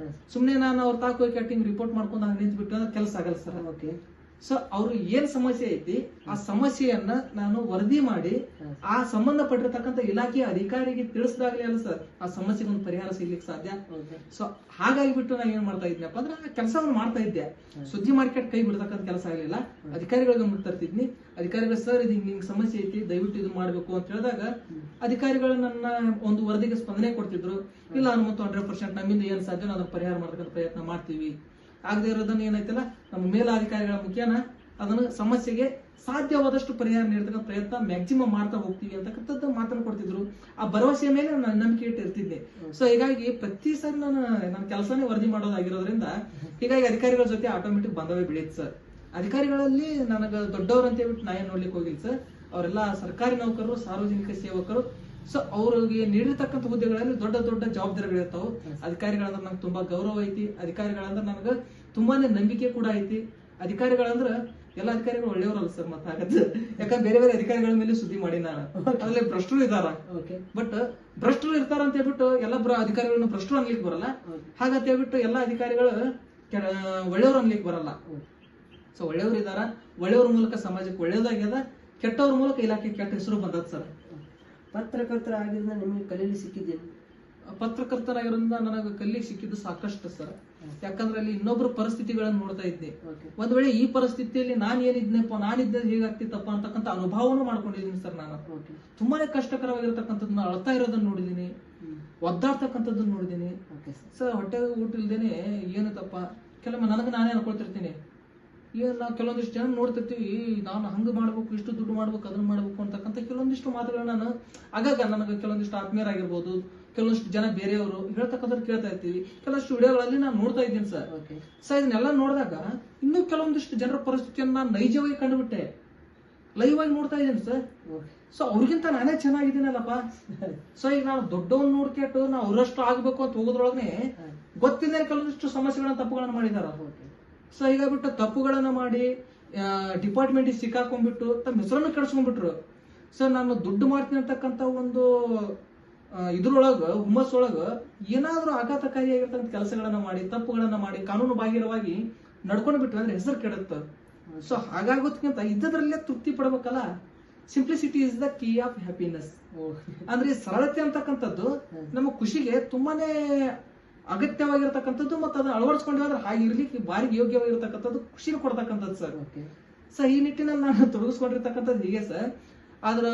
ಸುಮ್ನೆ ನಾನು ಅವ್ರ ತಾಕೋಗಿ ಕಟ್ಟಿಂಗ್ ರಿಪೋರ್ಟ್ ಮಾಡ್ಕೊಂಡು ಹಂಗೆ ನಿಂತ್ಬಿಟ್ಟು ಅಂದ್ರೆ ಕೆಲಸ ಆಗಲ್ಲ ಸರ್. ಓಕೆ. ಸೊ ಅವ್ರು ಏನ್ ಸಮಸ್ಯೆ ಐತಿ ಆ ಸಮಸ್ಯೆಯನ್ನ ನಾನು ವರದಿ ಮಾಡಿ ಆ ಸಂಬಂಧಪಟ್ಟಿರ್ತಕ್ಕಂಥ ಇಲಾಖೆಯ ಅಧಿಕಾರಿಗೆ ತಿಳಿಸಿದಾಗಲೇ ಅಲ್ಲ ಸರ್ ಆ ಸಮಸ್ಯೆಗೆ ಒಂದು ಪರಿಹಾರ ಸಿಗ್ಲಿಕ್ಕೆ ಸಾಧ್ಯ. ಸೊ ಹಾಗಾಗಿ ಬಿಟ್ಟು ನಾನು ಏನ್ ಮಾಡ್ತಾ ಇದ್ನಪ್ಪ ಅಂದ್ರೆ ಆ ಕೆಲಸವನ್ನು ಮಾಡ್ತಾ ಇದ್ದೆ, ಸುದ್ದಿ ಮಾರ್ಕೆಟ್ ಕೈ ಬಿಡ್ತಕ್ಕಂಥ ಕೆಲಸ ಆಗಲಿಲ್ಲ. ಅಧಿಕಾರಿಗಳಿಗೆ ತರ್ತಿದ್ನಿ, ಅಧಿಕಾರಿಗಳು ಸರ್ ಇದು ಹಿಂಗ್ ಸಮಸ್ಯೆ ಐತಿ ದಯವಿಟ್ಟು ಇದು ಮಾಡ್ಬೇಕು ಅಂತ ಹೇಳಿದಾಗ ಅಧಿಕಾರಿಗಳು ನನ್ನ ಒಂದು ವರದಿಗೆ ಸ್ಪಂದನೆ ಕೊಡ್ತಿದ್ರು. ಇಲ್ಲ ಅನುಮತಿ 100% ನಮ್ಮಿಂದ ಏನ್ ಸಾಧ್ಯ ಅದನ್ನ ಪರಿಹಾರ ಮಾಡ್ತಕ್ಕಂಥ ಪ್ರಯತ್ನ ಮಾಡ್ತೀವಿ. ಆಗದೆ ಇರೋದನ್ನ ಏನೈತಲ್ಲ ನಮ್ಮ ಮೇಲಾಧಿಕಾರಿಗಳ ಮುಖ್ಯನ ಅದನ್ನ ಸಮಸ್ಯೆಗೆ ಸಾಧ್ಯವಾದಷ್ಟು ಪರಿಹಾರ ನೀಡತಕ್ಕಂಥ ಪ್ರಯತ್ನ ಮ್ಯಾಕ್ಸಿಮಮ್ ಮಾಡ್ತಾ ಹೋಗ್ತೀವಿ ಅಂತಕ್ಕಂಥದ್ದು ಮಾತನ್ನು ಕೊಡ್ತಿದ್ರು. ಆ ಭರವಸೆಯ ಮೇಲೆ ನಾನು ನಂಬಿಕೆ ಇಟ್ಟಿರ್ತಿದ್ದೆ. ಸೊ ಹೀಗಾಗಿ ಪ್ರತಿ ಸಾರಿ ನನ್ನ ಕೆಲಸನೇ ವರದಿ ಮಾಡೋದಾಗಿರೋದ್ರಿಂದ ಹೀಗಾಗಿ ಅಧಿಕಾರಿಗಳ ಜೊತೆ ಆಟೋಮೆಟಿಕ್ ಬಾಂಧವ್ಯ ಬೆಳೆಯುತ್ತೆ ಸರ್. ಅಧಿಕಾರಿಗಳಲ್ಲಿ ನನಗೆ ದೊಡ್ಡವರು ಅಂತ ಹೇಳ್ಬಿಟ್ಟು ನಾ ಏನ್ ನೋಡ್ಲಿಕ್ಕೆ ಹೋಗಿಲ್ಲ ಸರ್. ಅವರೆಲ್ಲ ಸರ್ಕಾರಿ ನೌಕರರು, ಸಾರ್ವಜನಿಕ ಸೇವಕರು. ಸೊ ಅವ್ರಿಗೆ ನೀಡಿರ್ತಕ್ಕಂಥ ಹುದ್ದೆಗಳಲ್ಲಿ ದೊಡ್ಡ ದೊಡ್ಡ ಜವಾಬ್ದಾರಿಗಳಿರ್ತಾವ. ಅಧಿಕಾರಿಗಳಂದ್ರೆ ನಂಗೆ ತುಂಬಾ ಗೌರವ ಐತಿ, ಅಧಿಕಾರಿಗಳಂದ್ರೆ ನನಗೆ ತುಂಬಾನೇ ನಂಬಿಕೆ ಕೂಡ ಐತಿ. ಅಧಿಕಾರಿಗಳಂದ್ರ ಎಲ್ಲ ಅಧಿಕಾರಿಗಳು ಒಳ್ಳೆಯವರಲ್ಲ ಸರ್, ಮತ್ತೆ ಆಗತ್ತೆ. ಯಾಕಂದ್ರೆ ಬೇರೆ ಬೇರೆ ಅಧಿಕಾರಿಗಳ ಮೇಲೆ ಸುದ್ದಿ ಮಾಡಿ ನಾನು ಅದ್ರಲ್ಲಿ ಭ್ರಷ್ಟರು ಇದಾರ. ಬಟ್ ಭ್ರಷ್ಟರು ಇರ್ತಾರ ಅಂತ ಹೇಳ್ಬಿಟ್ಟು ಎಲ್ಲ ಅಧಿಕಾರಿಗಳನ್ನ ಭ್ರಷ್ಟರು ಅನ್ಲಿಕ್ಕೆ ಬರಲ್ಲ. ಹಾಗಂತ ಹೇಳ್ಬಿಟ್ಟು ಎಲ್ಲಾ ಅಧಿಕಾರಿಗಳು ಒಳ್ಳೆಯವರು ಅನ್ಲಿಕ್ಕೆ ಬರಲ್ಲ. ಸೊ ಒಳ್ಳೆಯವರು ಇದಾರ, ಒಳ್ಳೆಯವ್ರ ಮೂಲಕ ಸಮಾಜಕ್ಕೆ ಒಳ್ಳೇದಾಗ್ಯದ, ಕೆಟ್ಟವ್ರ ಮೂಲಕ ಇಲಾಖೆ ಕೆಟ್ಟ ಹೆಸರು ಬಂದದ ಸರ್. ಪತ್ರಕರ್ತರಾಗಿರೋದ್ರಿಂದ ನಿಮಗೆ ಕಲೀಲಿ ಸಿಕ್ಕಿದ್ದೇನೆ. ಪತ್ರಕರ್ತರಾಗಿರೋದ್ರಿಂದ ನನಗೆ ಕಲಿಲಿಕ್ಕೆ ಸಿಕ್ಕಿದ್ದು ಸಾಕಷ್ಟು ಸರ್. ಯಾಕಂದ್ರೆ ಅಲ್ಲಿ ಇನ್ನೊಬ್ರ ಪರಿಸ್ಥಿತಿಗಳನ್ನ ನೋಡ್ತಾ ಇದ್ದೆ. ಒಂದ್ ವೇಳೆ ಈ ಪರಿಸ್ಥಿತಿಯಲ್ಲಿ ನಾನು ನಾನಿದ್ದೆ ಹೇಗಾಗ್ತಿತ್ತಪ್ಪ ಅಂತಕ್ಕಂಥ ಅನುಭವನೂ ಮಾಡ್ಕೊಂಡಿದ್ದೀನಿ ಸರ್. ನಾನು ತುಂಬಾನೇ ಕಷ್ಟಕರವಾಗಿರ್ತಕ್ಕಂಥದ್ದನ್ನ ಅಳ್ತಾ ಇರೋದನ್ನ ನೋಡಿದೀನಿ, ಒದ್ದಾಡ್ತಕ್ಕಂಥದ್ದನ್ನ ನೋಡಿದೀನಿ ಸರ್. ಹೊಟ್ಟೆಗೆ ಊಟ ಇಲ್ದೇನೆ ಏನತ್ತಪ್ಪ ಕೆಲವೊಮ್ಮೆ ನನಗೆ ನಾನೇ ಅನ್ಕೊಳ್ತಿರ್ತೀನಿ, ನಾವು ಕೆಲವೊಂದಿಷ್ಟು ಜನ ನೋಡ್ತಿರ್ತೀವಿ, ನಾನು ಹಂಗ ಮಾಡ್ಬೇಕು, ಇಷ್ಟು ದುಡ್ಡು ಮಾಡ್ಬೇಕು, ಅದನ್ನ ಮಾಡ್ಬೇಕು ಅಂತಕ್ಕಂಥ ಕೆಲವೊಂದಿಷ್ಟು ಮಾತುಗಳನ್ನ ನಾನು ಆಗಾಗ ನನಗೆ ಕೆಲವೊಂದಿಷ್ಟು ಆತ್ಮೀಯರಾಗಿರ್ಬೋದು, ಕೆಲವೊಂದಿಷ್ಟು ಜನ ಬೇರೆಯವರು ಹೇಳ್ತಕ್ಕಂಥದ್ದು ಕೇಳ್ತಾ ಇರ್ತೀವಿ. ಕೆಲವಷ್ಟು ವಿಡಿಯೋಗಳಲ್ಲಿ ನಾನು ನೋಡ್ತಾ ಇದ್ದೀನಿ ಸರ್. ಇದನ್ನೆಲ್ಲ ನೋಡಿದಾಗ ಇನ್ನೂ ಕೆಲವೊಂದಿಷ್ಟು ಜನರ ಪರಿಸ್ಥಿತಿಯನ್ನ ನಾನು ನೈಜವಾಗಿ ಕಂಡುಬಿಟ್ಟೆ, ಲೈವ್ ಆಗಿ ನೋಡ್ತಾ ಇದ್ದೀನಿ ಸರ್. ಸೊ ಅವ್ರಿಗಿಂತ ನಾನೇ ಚೆನ್ನಾಗಿದ್ದೀನಲ್ಲಪ್ಪ. ಸೊ ಈಗ ನಾನು ದೊಡ್ಡವನ್ನ ನೋಡ್ಕೆಟ್ಟು ನಾವು ಅವರಷ್ಟು ಆಗ್ಬೇಕು ಅಂತ ಹೋಗೋದ್ರೊಳಗೆ ಗೊತ್ತಿಲ್ಲದೆ ಕೆಲವೊಂದಿಷ್ಟು ಸಮಸ್ಯೆಗಳನ್ನ ತಪ್ಪುಗಳನ್ನ ಮಾಡಿದಾರ. ಸೊ ಹೀಗಾಗ್ಬಿಟ್ಟು ತಪ್ಪುಗಳನ್ನ ಮಾಡಿ ಡಿಪಾರ್ಟ್ಮೆಂಟ್ ಸಿಕ್ಕಾಕೊಂಡ್ಬಿಟ್ಟು ತಮ್ಮ ಹೆಸರನ್ನು ಕೆಡಿಸ್ಕೊಂಡ್ಬಿಟ್ರು. ಸೊ ನಾನು ದುಡ್ಡು ಮಾಡ್ತೀನಿ ಅಂತಕ್ಕಂಥ ಒಂದು ಇದ್ರೊಳಗ ಹುಮ್ಮಸ್ಸೊಳಗ ಏನಾದ್ರೂ ಆಘಾತಕಾರಿಯಾಗಿರ್ತಕ್ಕಂಥ ಕೆಲಸಗಳನ್ನ ಮಾಡಿ, ತಪ್ಪುಗಳನ್ನ ಮಾಡಿ, ಕಾನೂನು ಬಾಹಿರವಾಗಿ ನಡ್ಕೊಂಡು ಬಿಟ್ರೆ ಅಂದ್ರೆ ಹೆಸರು ಕೆಡುತ್ತ. ಸೊ ಹಾಗಾಗೋದ್ಕಿಂತ ಇದ್ದದ್ರಲ್ಲೇ ತೃಪ್ತಿ ಪಡ್ಬೇಕಲ್ಲ. Simplicity is the key of happiness. ಅಂದ್ರೆ ಸರಳತೆ ಅಂತಕ್ಕಂಥದ್ದು ನಮ್ಮ ಖುಷಿಗೆ ತುಂಬಾನೇ ಅಗತ್ಯವಾಗಿರ್ತಕ್ಕಂಥದ್ದು, ಮತ್ತು ಅದನ್ನ ಅಳವಡಿಸ್ಕೊಂಡ್ರೆ ಹಾಗೆ ಇರ್ಲಿಕ್ಕೆ ಬಾರಿ ಯೋಗ್ಯವಾಗಿರ್ತಕ್ಕಂಥದ್ದು, ಖುಷಿ ಕೊಡ್ತಕ್ಕಂಥದ್ದು ಸರ್. ಸೊ ಈ ನಿಟ್ಟಿನಲ್ಲಿ ನಾನು ತೊಡಗಿಸ್ಕೊಂಡಿರ್ತಕ್ಕಂಥದ್ದು ಹೀಗೆ ಸರ್. ಆದ್ರ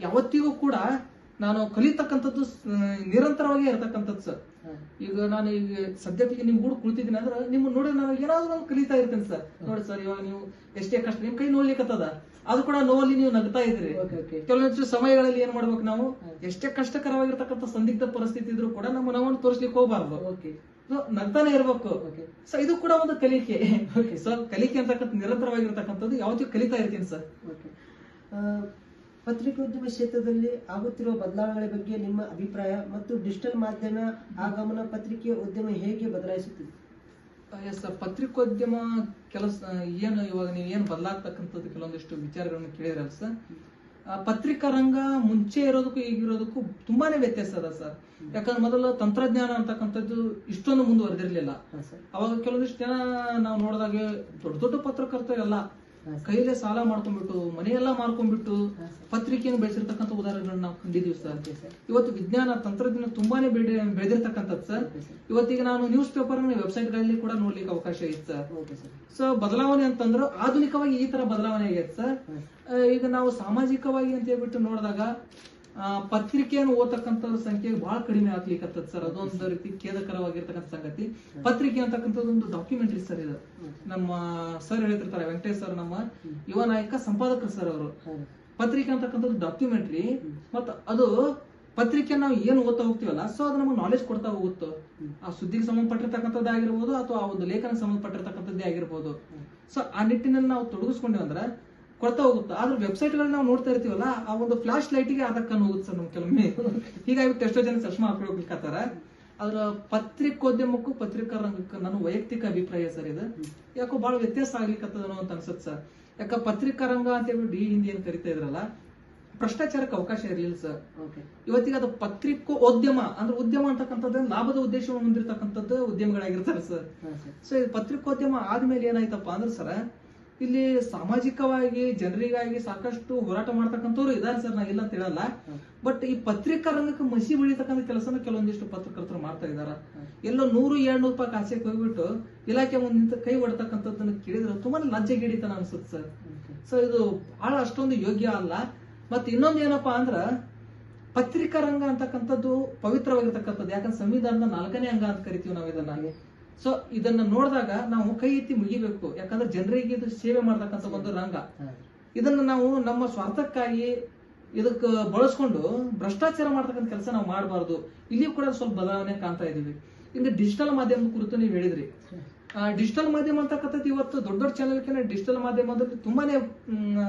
ಯಾವತ್ತಿಗೂ ಕೂಡ ನಾನು ಕಲಿತಕ್ಕಂಥದ್ದು ನಿರಂತರವಾಗಿ ಇರತಕ್ಕಂಥದ್ದು ಸರ್. ಈಗ ನಾನು ಈಗ ಸದ್ಯಕ್ಕೆ ನಿಮ್ ಕೂಡ ಕುಳಿತಿದ್ದೀನಿ ಅಂದ್ರೆ ನಿಮ್ ನೋಡಿ ನಾನು ಏನಾದ್ರು ಒಂದು ಕಲಿತಾ ಇರ್ತೇನೆ ಸರ್. ನೋಡಿ ಸರ್, ಇವಾಗ ನೀವು ಎಷ್ಟೇ ಕಷ್ಟ ನಿಮ್ ಕೈ ನೋಡ್ಲಿಕ್ಕತ್ತದ, ಅದು ಕೂಡ ನೋವಲ್ಲಿ ನೀವು ನಗ್ತಾ ಇದ್ರಿ. ಕೆಲವೊಂದು ಸಮಯಗಳಲ್ಲಿ ಏನ್ ಮಾಡ್ಬೇಕು, ನಾವು ಎಷ್ಟೇ ಕಷ್ಟಕರವಾಗಿರ್ತಕ್ಕಂಥ ಸಂದಿಗ್ಧ ಪರಿಸ್ಥಿತಿ ಇದ್ರು ಕೂಡ ನಮ್ಮ ನೋವನ್ನು ತೋರಿಸ್ಲಿಕ್ಕೆ ಹೋಗ್ಬಾರ್ದು, ನಗ್ತಾನೆ ಇರ್ಬೇಕು. ಸೊ ಇದು ಕೂಡ ಒಂದು ಕಲಿಕೆ. ಸೊ ಕಲಿಕೆ ಅಂತಕ್ಕಂಥ ನಿರಂತರವಾಗಿರ್ತಕ್ಕಂಥದ್ದು ಯಾವತ್ತೂ ಕಲಿತಾ ಇರ್ತೀನಿ ಸರ್. ಪತ್ರಿಕೋದ್ಯಮ ಕ್ಷೇತ್ರದಲ್ಲಿ ಆಗುತ್ತಿರುವ ಬದಲಾವಣೆಗಳ ಬಗ್ಗೆ ನಿಮ್ಮ ಅಭಿಪ್ರಾಯ ಮತ್ತು ಡಿಜಿಟಲ್ ಮಾಧ್ಯಮ ಆಗಮನ ಪತ್ರಿಕೆ ಉದ್ಯಮ ಹೇಗೆ ಬದಲಾಯಿಸುತ್ತಿದೆ? ಎಸ್ ಸರ್, ಪತ್ರಿಕೋದ್ಯಮ ಕೆಲಸ ಏನು ಇವಾಗ ನೀವು ಏನು ಬದಲಾಗ್ತಕ್ಕಂಥದ್ದು ಕೆಲವೊಂದಿಷ್ಟು ವಿಚಾರಗಳನ್ನು ಕೇಳಿರಲ್ಲ ಸರ್. ಪತ್ರಿಕಾ ರಂಗ ಮುಂಚೆ ಇರೋದಕ್ಕೂ ಈಗಿರೋದಕ್ಕೂ ತುಂಬಾನೇ ವ್ಯತ್ಯಾಸ ಅದ ಸರ್. ಯಾಕಂದ್ರೆ ಮೊದಲು ತಂತ್ರಜ್ಞಾನ ಅಂತಕ್ಕಂಥದ್ದು ಇಷ್ಟೊಂದು ಮುಂದುವರೆದಿರ್ಲಿಲ್ಲ. ಅವಾಗ ಕೆಲವೊಂದಿಷ್ಟು ಜನ ನಾವು ನೋಡಿದಾಗ ದೊಡ್ಡ ದೊಡ್ಡ ಪತ್ರಕರ್ತರೆಲ್ಲ ಕೈಲೇ ಸಾಲ ಮಾಡ್ಕೊಂಡ್ಬಿಟ್ಟು, ಮನೆಯೆಲ್ಲ ಮಾರ್ಕೊಂಡ್ಬಿಟ್ಟು ಪತ್ರಿಕೆಯನ್ನು ಬೆಳೆಸಿರ್ತಕ್ಕಂಥ ಉದಾಹರಣೆಗಳನ್ನ ನಾವು ಕಂಡಿದೀವಿ ಸರ್. ಇವತ್ತು ವಿಜ್ಞಾನ ತಂತ್ರಜ್ಞಾನ ತುಂಬಾನೇ ಬೆಳೆದಿರ್ತಕ್ಕಂಥದ್ದು ಸರ್. ಇವತ್ತಿಗೆ ನಾನು ನ್ಯೂಸ್ ಪೇಪರ್ ವೆಬ್ಸೈಟ್ ಗಳಲ್ಲಿ ಕೂಡ ನೋಡ್ಲಿಕ್ಕೆ ಅವಕಾಶ ಇತ್ತು ಸರ್. ಸೊ ಬದಲಾವಣೆ ಅಂತಂದ್ರೆ ಆಧುನಿಕವಾಗಿ ಈ ತರ ಬದಲಾವಣೆ ಆಗೈತೆ ಸರ್. ಈಗ ನಾವು ಸಾಮಾಜಿಕವಾಗಿ ಅಂತ ಹೇಳ್ಬಿಟ್ಟು ನೋಡಿದಾಗ ಪತ್ರಿಕೆಯನ್ನು ಓದತಕ್ಕಂಥವ್ರ ಸಂಖ್ಯೆ ಬಹಳ ಕಡಿಮೆ ಆಗ್ಲಿಕ್ಕತ್ತದ ಸರ್. ಅದೊಂದು ರೀತಿ ಖೇದಕರವಾಗಿರ್ತಕ್ಕಂಥ ಸಂಗತಿ. ಪತ್ರಿಕೆ ಅಂತಕ್ಕಂಥದ್ದು ಒಂದು ಡಾಕ್ಯುಮೆಂಟ್ರಿ ಸರ್. ಇದು ನಮ್ಮ ಸರ್ ಹೇಳ್ತಿರ್ತಾರೆ, ವೆಂಕಟೇಶ್ ಸರ್, ನಮ್ಮ ಯುವ ನಾಯಕ ಸಂಪಾದಕರು ಸರ್ ಅವರು. ಪತ್ರಿಕೆ ಅಂತಕ್ಕಂಥದ್ದು ಡಾಕ್ಯುಮೆಂಟ್ರಿ, ಮತ್ತು ಅದು ಪತ್ರಿಕೆ ನಾವು ಏನು ಓದ್ತಾ ಹೋಗ್ತೀವಲ್ಲ, ಸೊ ಅದು ನಮಗೆ ನಾಲೆಜ್ ಕೊಡ್ತಾ ಹೋಗುತ್ತೋ. ಆ ಸುದ್ದಿಗೆ ಸಂಬಂಧಪಟ್ಟಿರ್ತಕ್ಕಂಥದ್ದೇ ಆಗಿರ್ಬೋದು, ಅಥವಾ ಆ ಒಂದು ಲೇಖನಕ್ಕೆ ಸಂಬಂಧಪಟ್ಟಿರ್ತಕ್ಕಂಥದ್ದೇ ಆಗಿರ್ಬೋದು. ಸೊ ಆ ನಿಟ್ಟಿನಲ್ಲಿ ನಾವು ತೊಡಗಿಸ್ಕೊಂಡೇವೆ ಅಂದ್ರೆ ಕೊಡ್ತಾ ಹೋಗುತ್ತೆ. ಆದ್ರೆ ವೆಬ್ಸೈಟ್ ಗಳನ್ನ ನಾವು ನೋಡ್ತಾ ಇರ್ತೀವಲ್ಲ, ಆ ಒಂದು ಫ್ಲಾಶ್ ಲೈಟಿಗೆ ಅದಕ್ಕನ್ನು ಹೋಗುತ್ತೆ ಸರ್ ನಮ್ ಕೆಲವೊಮ್ಮೆ. ಹೀಗಾಗಿ ಎಷ್ಟೋ ಜನ ಚಶ್ಮಾ ಹಾಕೊಳ್ಬೇಕಾಗ್ತಾರ. ಅದ್ರ ಪತ್ರಿಕೋದ್ಯಮಕ್ಕೂ ಪತ್ರಿಕಾ ರಂಗಕ್ಕೂ ನನ್ನ ವೈಯಕ್ತಿಕ ಅಭಿಪ್ರಾಯ ಸರ್. ಇದು ಯಾಕೋ ಬಹಳ ವ್ಯತ್ಯಾಸ ಆಗ್ಲಿಕ್ಕತ್ತದನೋ ಅಂತ ಅನ್ಸುತ್ತೆ ಸರ್. ಯಾಕ ಪತ್ರಿಕಾ ರಂಗ ಅಂತ ಹೇಳ್ಬಿಟ್ಟು ಹಿಂದಿ ಏನ್ ಕರಿತಾ ಇದ್ರಲ್ಲ, ಭ್ರಷ್ಟಾಚಾರಕ್ಕೆ ಅವಕಾಶ ಇರಲಿಲ್ಲ ಸರ್. ಇವತ್ತಿಗೆ ಅದು ಪತ್ರಿಕೋದ್ಯಮ ಅಂದ್ರೆ ಉದ್ಯಮ ಅಂತಕ್ಕಂಥದ್ದು ಲಾಭದ ಉದ್ದೇಶವನ್ನು ಹೊಂದಿರತಕ್ಕಂಥದ್ದು ಉದ್ಯಮಗಳಾಗಿರ್ತಾರೆ ಸರ್. ಸೊ ಇದು ಪತ್ರಿಕೋದ್ಯಮ ಆದ್ಮೇಲೆ ಏನಾಯ್ತಪ್ಪ ಅಂದ್ರೆ ಸರ್, ಇಲ್ಲಿ ಸಾಮಾಜಿಕವಾಗಿ ಜನರಿಗಾಗಿ ಸಾಕಷ್ಟು ಹೋರಾಟ ಮಾಡ್ತಕ್ಕಂಥವ್ರು ಇದಾರೆ ಸರ್, ನಾ ಇಲ್ಲ ಅಂತ ಹೇಳಲ್ಲ. ಬಟ್ ಈ ಪತ್ರಿಕಾ ರಂಗಕ್ಕೆ ಮಸಿ ಬೆಳಿತಕ್ಕಂಥ ಕೆಲಸನ ಕೆಲವೊಂದಿಷ್ಟು ಪತ್ರಕರ್ತರು ಮಾಡ್ತಾ ಇದಾರ. ಎಲ್ಲೋ 100-200 ರೂಪಾಯಿ ಕಾಸೆಗೆ ಹೋಗ್ಬಿಟ್ಟು ಇಲಾಖೆ ಮುಂದೆ ನಿಂತು ಕೈ ಹೊಡ್ತಕ್ಕಂಥದ್ದನ್ನ ಕೇಳಿದ್ರೆ ತುಂಬಾ ಲಜ್ಜೆಗೇಡಿತನ ಅನ್ಸುತ್ತೆ ಸರ್. ಸೊ ಇದು ಬಹಳ ಅಷ್ಟೊಂದು ಯೋಗ್ಯ ಅಲ್ಲ. ಮತ್ತೆ ಇನ್ನೊಂದು ಏನಪ್ಪಾ ಅಂದ್ರ, ಪತ್ರಿಕಾ ರಂಗ ಅಂತಕ್ಕಂಥದ್ದು ಪವಿತ್ರವಾಗಿರ್ತಕ್ಕಂಥದ್ದು. ಯಾಕಂದ್ರೆ ಸಂವಿಧಾನದ 4ನೇ ಅಂಗ ಅಂತ ಕರಿತೀವಿ ನಾವು ಇದನ್ನ. ಸೊ ಇದನ್ನ ನೋಡಿದಾಗ ನಾವು ಕೈ ಎತ್ತಿ ಮುಗಿಬೇಕು. ಯಾಕಂದ್ರೆ ಜನರಿಗೆ ಇದು ಸೇವೆ ಮಾಡ್ತಕ್ಕಂಥ ಒಂದು ರಂಗ. ಇದನ್ನ ನಾವು ನಮ್ಮ ಸ್ವಾರ್ಥಕ್ಕಾಗಿ ಇದಕ್ಕೆ ಬಳಸ್ಕೊಂಡು ಭ್ರಷ್ಟಾಚಾರ ಮಾಡ್ತಕ್ಕಂಥ ಕೆಲಸ ನಾವು ಮಾಡಬಾರ್ದು. ಇಲ್ಲಿ ಕೂಡ ಸ್ವಲ್ಪ ಬದಲಾವಣೆ ಕಾಣ್ತಾ ಇದೀವಿ. ಇನ್ನು ಡಿಜಿಟಲ್ ಮಾಧ್ಯಮದ ಕುರಿತು ನೀವು ಹೇಳಿದ್ರಿ. ಡಿಜಿಟಲ್ ಮಾಧ್ಯಮ ಅಂತಕ್ಕಂಥದ್ದು ಇವತ್ತು ದೊಡ್ಡ ದೊಡ್ಡ ಚಾನೆಲ್ ಡಿಜಿಟಲ್ ಮಾಧ್ಯಮದಲ್ಲಿ ತುಂಬಾನೇ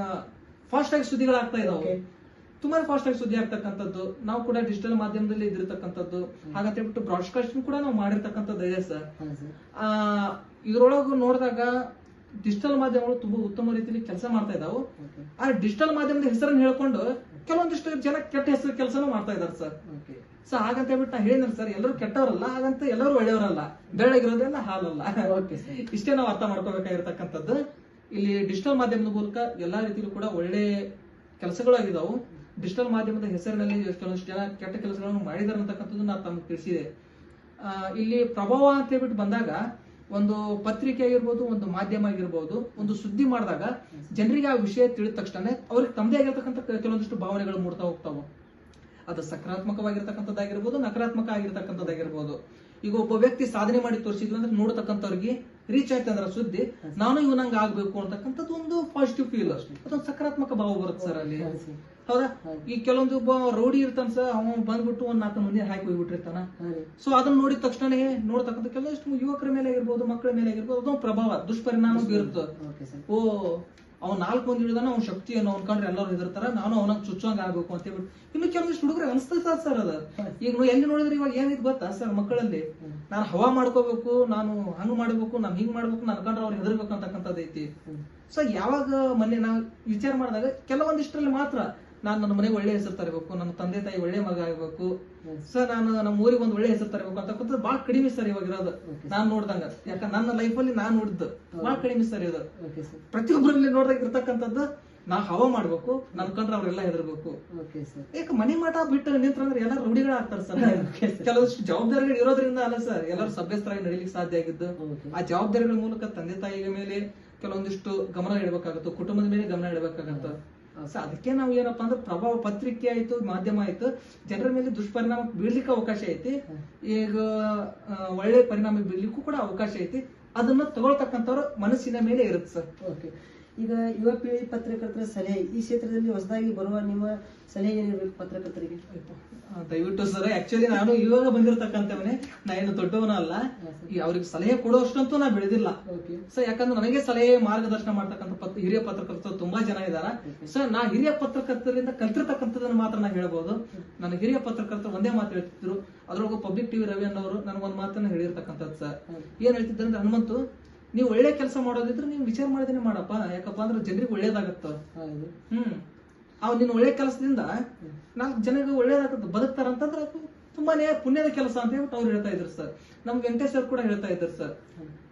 ಫಾಸ್ಟ್ ಆಗಿ ಸುದ್ದಿಗಳಾಗ್ತಾ ಇದಾವೆ. ತುಂಬಾನೇ ಫಾಸ್ಟ್ ಆಗಿ ಸುದ್ದಿ ಆಗ್ತಕ್ಕಂಥದ್ದು. ನಾವು ಕೂಡ ಡಿಜಿಟಲ್ ಮಾಧ್ಯಮದಲ್ಲಿ ಇದಿರ್ತಕ್ಕಂಥದ್ದು. ಹಾಗಂತ ಹೇಳ್ಬಿಟ್ಟು ಬ್ರಾಡ್ಕಾಸ್ಟಿಂಗ್ ಕೂಡ ನಾವು ಮಾಡಿರ್ತಕ್ಕಂಥದ್ದು ಇದೆ ಸರ್. ಇದ್ರೊಳಗು ನೋಡಿದಾಗ ಡಿಜಿಟಲ್ ಮಾಧ್ಯಮಗಳು ತುಂಬಾ ಉತ್ತಮ ರೀತಿಯಲ್ಲಿ ಕೆಲಸ ಮಾಡ್ತಾ ಇದಾವೆ. ಆ ಡಿಜಿಟಲ್ ಮಾಧ್ಯಮದ ಹೆಸರನ್ನು ಹೇಳ್ಕೊಂಡು ಕೆಲವೊಂದಿಷ್ಟು ಜನ ಕೆಟ್ಟ ಹೆಸರು ಕೆಲಸನೂ ಮಾಡ್ತಾ ಇದಾರೆ ಸರ್. ಸೊ ಹಾಗಂತ ಹೇಳ್ಬಿಟ್ಟು ನಾ ಹೇಳಿದ್ರೆ ಸರ್, ಎಲ್ಲರೂ ಕೆಟ್ಟವರಲ್ಲ, ಹಾಗಂತ ಎಲ್ಲರೂ ಒಳ್ಳೆಯವರಲ್ಲ, ಬೆಳ್ಳಗಿರೋದ್ರೆಲ್ಲ ಹಾಲಲ್ಲ. ಇಷ್ಟೇ ನಾವು ಅರ್ಥ ಮಾಡ್ಕೋಬೇಕಾಗಿರ್ತಕ್ಕಂಥದ್ದು. ಇಲ್ಲಿ ಡಿಜಿಟಲ್ ಮಾಧ್ಯಮದ ಮೂಲಕ ಎಲ್ಲಾ ರೀತಿಯಲ್ಲೂ ಕೂಡ ಒಳ್ಳೆ ಕೆಲಸಗಳಾಗಿದ್ದಾವು. ಡಿಜಿಟಲ್ ಮಾಧ್ಯಮದ ಹೆಸರಿನಲ್ಲಿ ಕೆಲವೊಂದಿಷ್ಟು ಜನ ಕೆಟ್ಟ ಕೆಲಸಗಳನ್ನು ಮಾಡಿದಾರೆ ಅಂತಕ್ಕಂಥದ್ದು ನಾನು ತಮಗೆ ತಿಳಿಸಿದೆ. ಇಲ್ಲಿ ಪ್ರಭಾವ ಅಂತ ಹೇಳ್ಬಿಟ್ಟು ಬಂದಾಗ ಒಂದು ಪತ್ರಿಕೆ ಆಗಿರ್ಬೋದು, ಒಂದು ಮಾಧ್ಯಮ ಆಗಿರ್ಬೋದು, ಒಂದು ಸುದ್ದಿ ಮಾಡಿದಾಗ ಜನರಿಗೆ ಆ ವಿಷಯ ತಿಳಿದ ತಕ್ಷಣ ಅವ್ರಿಗೆ ತಮ್ಮದೇ ಆಗಿರ್ತಕ್ಕಂಥ ಕೆಲವೊಂದಿಷ್ಟು ಭಾವನೆಗಳು ಮೂಡ್ತಾ ಹೋಗ್ತಾವೆ. ಅದು ಸಕಾರಾತ್ಮಕವಾಗಿರ್ತಕ್ಕಂಥದ್ದಾಗಿರ್ಬೋದು, ನಕಾರಾತ್ಮಕ ಆಗಿರ್ತಕ್ಕಂಥದ್ದಾಗಿರ್ಬೋದು. ಈಗ ಒಬ್ಬ ವ್ಯಕ್ತಿ ಸಾಧನೆ ಮಾಡಿ ತೋರಿಸಿದ್ವಿ ಅಂದ್ರೆ ನೋಡತಕ್ಕಂಥವ್ರಿಗೆ ರೀಚ್ ಆಯ್ತು ಅಂದ್ರೆ ಸುದ್ದಿ, ನಾನು ಇವನಂಗ ಆಗ್ಬೇಕು ಅಂತಕ್ಕಂಥದ್ದು ಒಂದು ಪಾಸಿಟಿವ್ ಫೀಲ್, ಅದೊಂದು ಸಕಾರಾತ್ಮಕ ಭಾವ ಬರುತ್ತೆ ಸರ್ ಅಲ್ಲಿ. ಹೌದಾ? ಈ ಕೆಲವೊಂದು ಒಬ್ಬ ರೌಡಿ ಇರ್ತಾನ ಸರ್, ಅವನು ಬಂದ್ಬಿಟ್ಟು ಒಂದ್ 4 ಮಂದಿ ಹಾಕಿ ಹೋಗ್ಬಿಟ್ಟಿರ್ತಾನ. ಸೊ ಅದನ್ನ ನೋಡಿದ ತಕ್ಷಣ ನೋಡ್ತಕ್ಕಂಥ ಕೆಲವಷ್ಟು ಯುವಕರ ಮೇಲೆ ಆಗಿರ್ಬೋದು, ಮಕ್ಕಳ ಮೇಲೆ ಆಗಿರ್ಬೋದು, ಅದೊಂದು ಪ್ರಭಾವ, ದುಷ್ಪರಿಣಾಮ ಬೀರುತ್ತೆ. ಓ, ಅವ್ನು 4 ಮಂದಿ ಹಿಡಿದಾನ, ಅವ್ನ ಶಕ್ತಿ ಅನ್ನೋ ಅನ್ಕೊಂಡ್ರೆ ಎಲ್ಲರೂ ಹೆದರ್ತಾರ, ನಾನು ಅವನಾಗ ಚುಚ್ಚುವಂಗ ಆಗ್ಬೇಕು ಅಂತ ಹೇಳ್ಬಿಟ್ಟು. ಇನ್ನು ಕೆಲವೊಂದಿಷ್ಟು ಹುಡುಗರು ಅನಿಸ್ತದ ಸರ್ ಅದ. ಈಗ ಎಲ್ಲಿ ನೋಡಿದ್ರೆ ಇವಾಗ ಏನಿದ್ ಗೊತ್ತಾ ಸರ್, ಮಕ್ಕಳಲ್ಲಿ ನಾನು ಹವಾ ಮಾಡ್ಕೋಬೇಕು, ನಾನು ಹಂಗ್ ಮಾಡ್ಬೇಕು, ನಾನು ಹಿಂಗ್ ಮಾಡ್ಬೇಕು, ನಾನು ಅನ್ಕೊಂಡ್ರೆ ಅವ್ರು ಹೆದರ್ಬೇಕು ಅಂತಕ್ಕಂಥದ್ದು ಐತಿ. ಸೊ ಯಾವಾಗ ಮೊನ್ನೆ ನಾವು ವಿಚಾರ ಮಾಡಿದಾಗ ಕೆಲವೊಂದಿಷ್ಟರಲ್ಲಿ ಮಾತ್ರ ನಾನು ನನ್ನ ಮನೆಗೆ ಒಳ್ಳೆ ಹೆಸರು ತರಬೇಕು, ನನ್ನ ತಂದೆ ತಾಯಿ ಒಳ್ಳೆ ಮಗ ಆಗ್ಬೇಕು ಸರ್, ನಾನು ನಮ್ಮ ಊರಿಗೆ ಒಂದು ಒಳ್ಳೆ ಹೆಸರು ತರಬೇಕು ಅಂತಕ್ಕಂಥದ್ದು ಬಹಳ ಕಡಿಮೆ ಸರ್ ಇವಾಗ ಇರೋದು. ನಾನ್ ನೋಡ್ದಂಗ, ಯಾಕಂದ್ರೆ ನನ್ನ ಲೈಫ್ ಅಲ್ಲಿ ನಾನ್ ನೋಡಿದ್ದು ಬಹಳ ಕಡಿಮೆ ಸರ್ ಇದು. ಪ್ರತಿಯೊಬ್ಬರಲ್ಲಿ ನೋಡಿದಾಗ ಇರ್ತಕ್ಕಂಥದ್ದು ನಾ ಹವಾ ಮಾಡ್ಬೇಕು, ನನ್ ಕಂಡ್ರೆ ಅವ್ರೆಲ್ಲ ಹೆದರ್ಬೇಕು. ಯಾಕೆ ಮನೆ ಮಾಟ ಬಿಟ್ಟು ನಿಂತ್ರಂದ್ರೆ ಎಲ್ಲರೂ ರೂಢಿಗಳಾಗ್ತಾರೆ ಸರ್. ಕೆಲವಷ್ಟು ಜವಾಬ್ದಾರಿಗಳು ಇರೋದ್ರಿಂದ ಅಲ್ಲ ಸರ್ ಎಲ್ಲರೂ ಸಭ್ಯಸ್ಥರಾಗಿ ನಡೀಲಿಕ್ಕೆ ಸಾಧ್ಯ ಆಗಿದ್ದು. ಆ ಜವಾಬ್ದಾರಿಗಳ ಮೂಲಕ ತಂದೆ ತಾಯಿಯ ಮೇಲೆ ಕೆಲವೊಂದಿಷ್ಟು ಗಮನ ಇಡಬೇಕಾಗತ್ತು, ಕುಟುಂಬದ ಮೇಲೆ ಗಮನ ಇಡಬೇಕಾಗತ್ತ. ಅದಕ್ಕೆ ನಾವು ಏನಪ್ಪಾ ಅಂದ್ರೆ ಪ್ರಭಾವ ಪತ್ರಿಕೆ ಆಯ್ತು, ಮಾಧ್ಯಮ ಆಯ್ತು, ಜನರ ಮೇಲೆ ದುಷ್ಪರಿಣಾಮ ಬೀಳ್ಲಿಕ್ಕೆ ಅವಕಾಶ ಐತಿ, ಈಗ ಒಳ್ಳೆ ಪರಿಣಾಮ ಬೀಳ್ಲಿಕ್ಕೂ ಕೂಡ ಅವಕಾಶ ಐತಿ. ಅದನ್ನ ತಗೊಳ್ತಕ್ಕಂಥವ್ರ ಮನಸ್ಸಿನ ಮೇಲೆ ಇರುತ್ತೆ ಸರ್. ಈಗ ಯುವ ಪೀಳಿ ಪತ್ರಕರ್ತರ ಸಲಹೆ, ಈ ಕ್ಷೇತ್ರದಲ್ಲಿ ಹೊಸದಾಗಿ ಬರುವ ನಿಮ್ಮ ಸಲಹೆ ಏನಿರ್ಬೇಕು ಪತ್ರಕರ್ತರಿಗೆ? ದಯವಿಟ್ಟು ಸರ್, ಆಕ್ಚುಲಿ ನಾನು ಇವಾಗ ಬಂದಿರತಕ್ಕಂಥವನೇ, ನಾ ಏನು ದೊಡ್ಡವನ ಅಲ್ಲ, ಅವ್ರಿಗೆ ಸಲಹೆ ಕೊಡುವಷ್ಟಂತೂ ನಾ ಬೆಳೆದಿಲ್ಲ ಸರ್. ಯಾಕಂದ್ರೆ ನನಗೆ ಸಲಹೆ ಮಾರ್ಗದರ್ಶನ ಮಾಡ್ತಕ್ಕಂಥ ಹಿರಿಯ ಪತ್ರಕರ್ತರು ತುಂಬಾ ಜನ ಇದಾರ ಸರ್. ನಾ ಹಿರಿಯ ಪತ್ರಕರ್ತರಿಂದ ಕಲ್ತಿರ್ತಕ್ಕಂಥದನ್ನ ಮಾತ್ರ ನಾ ಹೇಳ್ಬೋದು. ನನ್ನ ಹಿರಿಯ ಪತ್ರಕರ್ತರು ಒಂದೇ ಮಾತು ಹೇಳ್ತಿದ್ರು, ಅದ್ರೊಳಗೂ ಪಬ್ಲಿಕ್ ಟಿವಿ ರವಿ ಅನ್ನೋರು ನನಗೊಂದು ಮಾತನ್ನ ಹೇಳಿರ್ತಕ್ಕಂಥದ್ದು ಸರ್. ಏನ್ ಹೇಳ್ತಿದ್ರು ಅಂದ್ರೆ, ಹನುಮಂತು ನೀವು ಒಳ್ಳೆ ಕೆಲಸ ಮಾಡೋದಿದ್ರೆ ನೀವು ವಿಚಾರ ಮಾಡಿದೇನೆ ಮಾಡಪ್ಪ, ಯಾಕಪ್ಪ ಅಂದ್ರೆ ಜನರಿಗೆ ಒಳ್ಳೇದಾಗತ್ತ. ಅವ್ ನಿನ್ ಒಳ್ಳೆ ಕೆಲಸದಿಂದ 4 ಜನರಿಗೆ ಒಳ್ಳೇದಾಗತ್ತ, ಬದುಕ್ತಾರ ಅಂತಂದ್ರೆ ಅದು ತುಂಬಾನೇ ಪುಣ್ಯದ ಕೆಲಸ ಅಂತ ಹೇಳ್ಬಿಟ್ಟು ಅವ್ರು ಹೇಳ್ತಾ ಇದ್ರು ಸರ್. ನಮ್ ವೆಂಕಟೇಶ್ ಸರ್ ಕೂಡ ಹೇಳ್ತಾ ಇದ್ರು ಸರ್,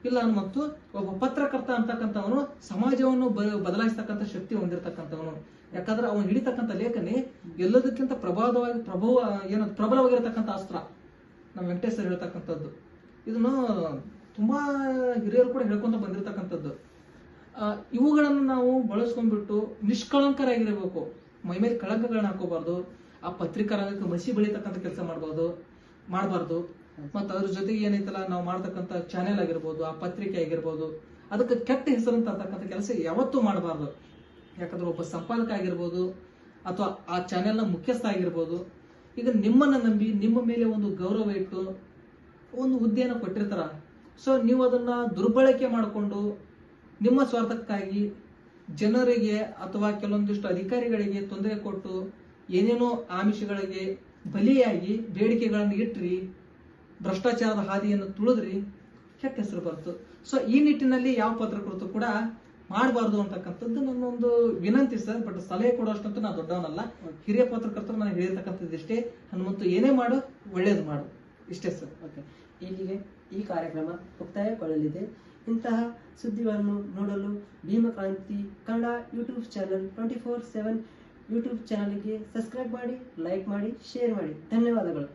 ಇಲ್ಲ ಹನುಮಂತು ಒಬ್ಬ ಪತ್ರಕರ್ತ ಅಂತಕ್ಕಂಥವನು ಸಮಾಜವನ್ನು ಬದಲಾಯಿಸ್ತಕ್ಕಂಥ ಶಕ್ತಿ ಹೊಂದಿರತಕ್ಕಂಥವನು. ಯಾಕಂದ್ರೆ ಅವನು ಹಿಡಿತಕ್ಕಂಥ ಲೇಖನಿ ಎಲ್ಲದಕ್ಕಿಂತ ಪ್ರಬಲವಾಗಿರತಕ್ಕಂಥ ಅಸ್ತ್ರ. ನಮ್ ವೆಂಕಟೇಶ್ ಸರ್ ಹೇಳ್ತಕ್ಕಂಥದ್ದು ಇದನ್ನು ತುಂಬಾ ಹಿರಿಯರು ಕೂಡ ಹೇಳ್ಕೊಂತ ಬಂದಿರತಕ್ಕಂಥದ್ದು. ಇವುಗಳನ್ನು ನಾವು ಬಳಸ್ಕೊಂಡ್ಬಿಟ್ಟು ನಿಷ್ಕಳಂಕರಾಗಿರಬೇಕು, ಮೈ ಮೇಲೆ ಕಳಂಕಗಳನ್ನ ಹಾಕೋಬಾರ್ದು, ಆ ಪತ್ರಿಕಾ ರಂಗಕ್ಕೆ ಮಸಿ ಬೆಳೀತಕ್ಕಂಥ ಕೆಲಸ ಮಾಡಬಾರ್ದು. ಮತ್ತು ಅದ್ರ ಜೊತೆಗೆ ಏನೈತಲ್ಲ, ನಾವು ಮಾಡ್ತಕ್ಕಂಥ ಚಾನೆಲ್ ಆಗಿರ್ಬೋದು, ಆ ಪತ್ರಿಕೆ ಆಗಿರ್ಬೋದು, ಅದಕ್ಕೆ ಕೆಟ್ಟ ಹೆಸರು ತರ್ತಕ್ಕಂಥ ಕೆಲಸ ಯಾವತ್ತೂ ಮಾಡಬಾರ್ದು. ಯಾಕಂದ್ರೆ ಒಬ್ಬ ಸಂಪಾದಕ ಆಗಿರ್ಬೋದು ಅಥವಾ ಆ ಚಾನೆಲ್ನ ಮುಖ್ಯಸ್ಥ ಆಗಿರ್ಬೋದು, ಈಗ ನಿಮ್ಮನ್ನ ನಂಬಿ ನಿಮ್ಮ ಮೇಲೆ ಒಂದು ಗೌರವ ಇಟ್ಟು ಒಂದು ಹುದ್ದೆಯನ್ನು ಕೊಟ್ಟಿರ್ತಾರ. ಸೊ ನೀವು ಅದನ್ನ ದುರ್ಬಳಕೆ ಮಾಡಿಕೊಂಡು ನಿಮ್ಮ ಸ್ವಾರ್ಥಕ್ಕಾಗಿ ಜನರಿಗೆ ಅಥವಾ ಕೆಲವೊಂದಿಷ್ಟು ಅಧಿಕಾರಿಗಳಿಗೆ ತೊಂದರೆ ಕೊಟ್ಟು ಏನೇನೋ ಆಮಿಷಗಳಿಗೆ ಬಲಿಯಾಗಿ ಬೇಡಿಕೆಗಳನ್ನು ಇಟ್ರಿ, ಭ್ರಷ್ಟಾಚಾರದ ಹಾದಿಯನ್ನು ತುಳಿದ್ರಿ, ಕೆಟ್ಟ ಹೆಸರು ಬರ್ತು. ಸೊ ಈ ನಿಟ್ಟಿನಲ್ಲಿ ಯಾವ ಪತ್ರಕರ್ತರು ಕೂಡ ಮಾಡಬಾರ್ದು ಅಂತಕ್ಕಂಥದ್ದು ನನ್ನೊಂದು ವಿನಂತಿ ಸರ್. ಬಟ್ ಸಲಹೆ ಕೊಡುವಷ್ಟಂತೂ ನಾ ದೊಡ್ಡವನಲ್ಲ. ಹಿರಿಯ ಪತ್ರಕರ್ತರು ನಾನು ಹೇಳಿರ್ತಕ್ಕಂಥದ್ದು ಇಷ್ಟೇ, ಹನುಮಂತು ಏನೇ ಮಾಡು ಒಳ್ಳೇದು ಮಾಡು, ಇಷ್ಟೇ ಸರ್. ಓಕೆ, ಇಲ್ಲಿಗೆ ಈ ಕಾರ್ಯಕ್ರಮ ಮುಕ್ತಾಯಗೊಳ್ಳಲಿದೆ. ಇಂತಹ ಸುದ್ದಿಗಳನ್ನು ನೋಡಲು ಭೀಮಕ್ರಾಂತಿ ಕನ್ನಡ ಯೂಟ್ಯೂಬ್ ಚಾನಲ್ 24/7 ಯೂಟ್ಯೂಬ್ ಚಾನಲ್ಗೆ ಸಬ್ಸ್ಕ್ರೈಬ್ ಮಾಡಿ, ಲೈಕ್ ಮಾಡಿ, ಶೇರ್ ಮಾಡಿ. ಧನ್ಯವಾದಗಳು.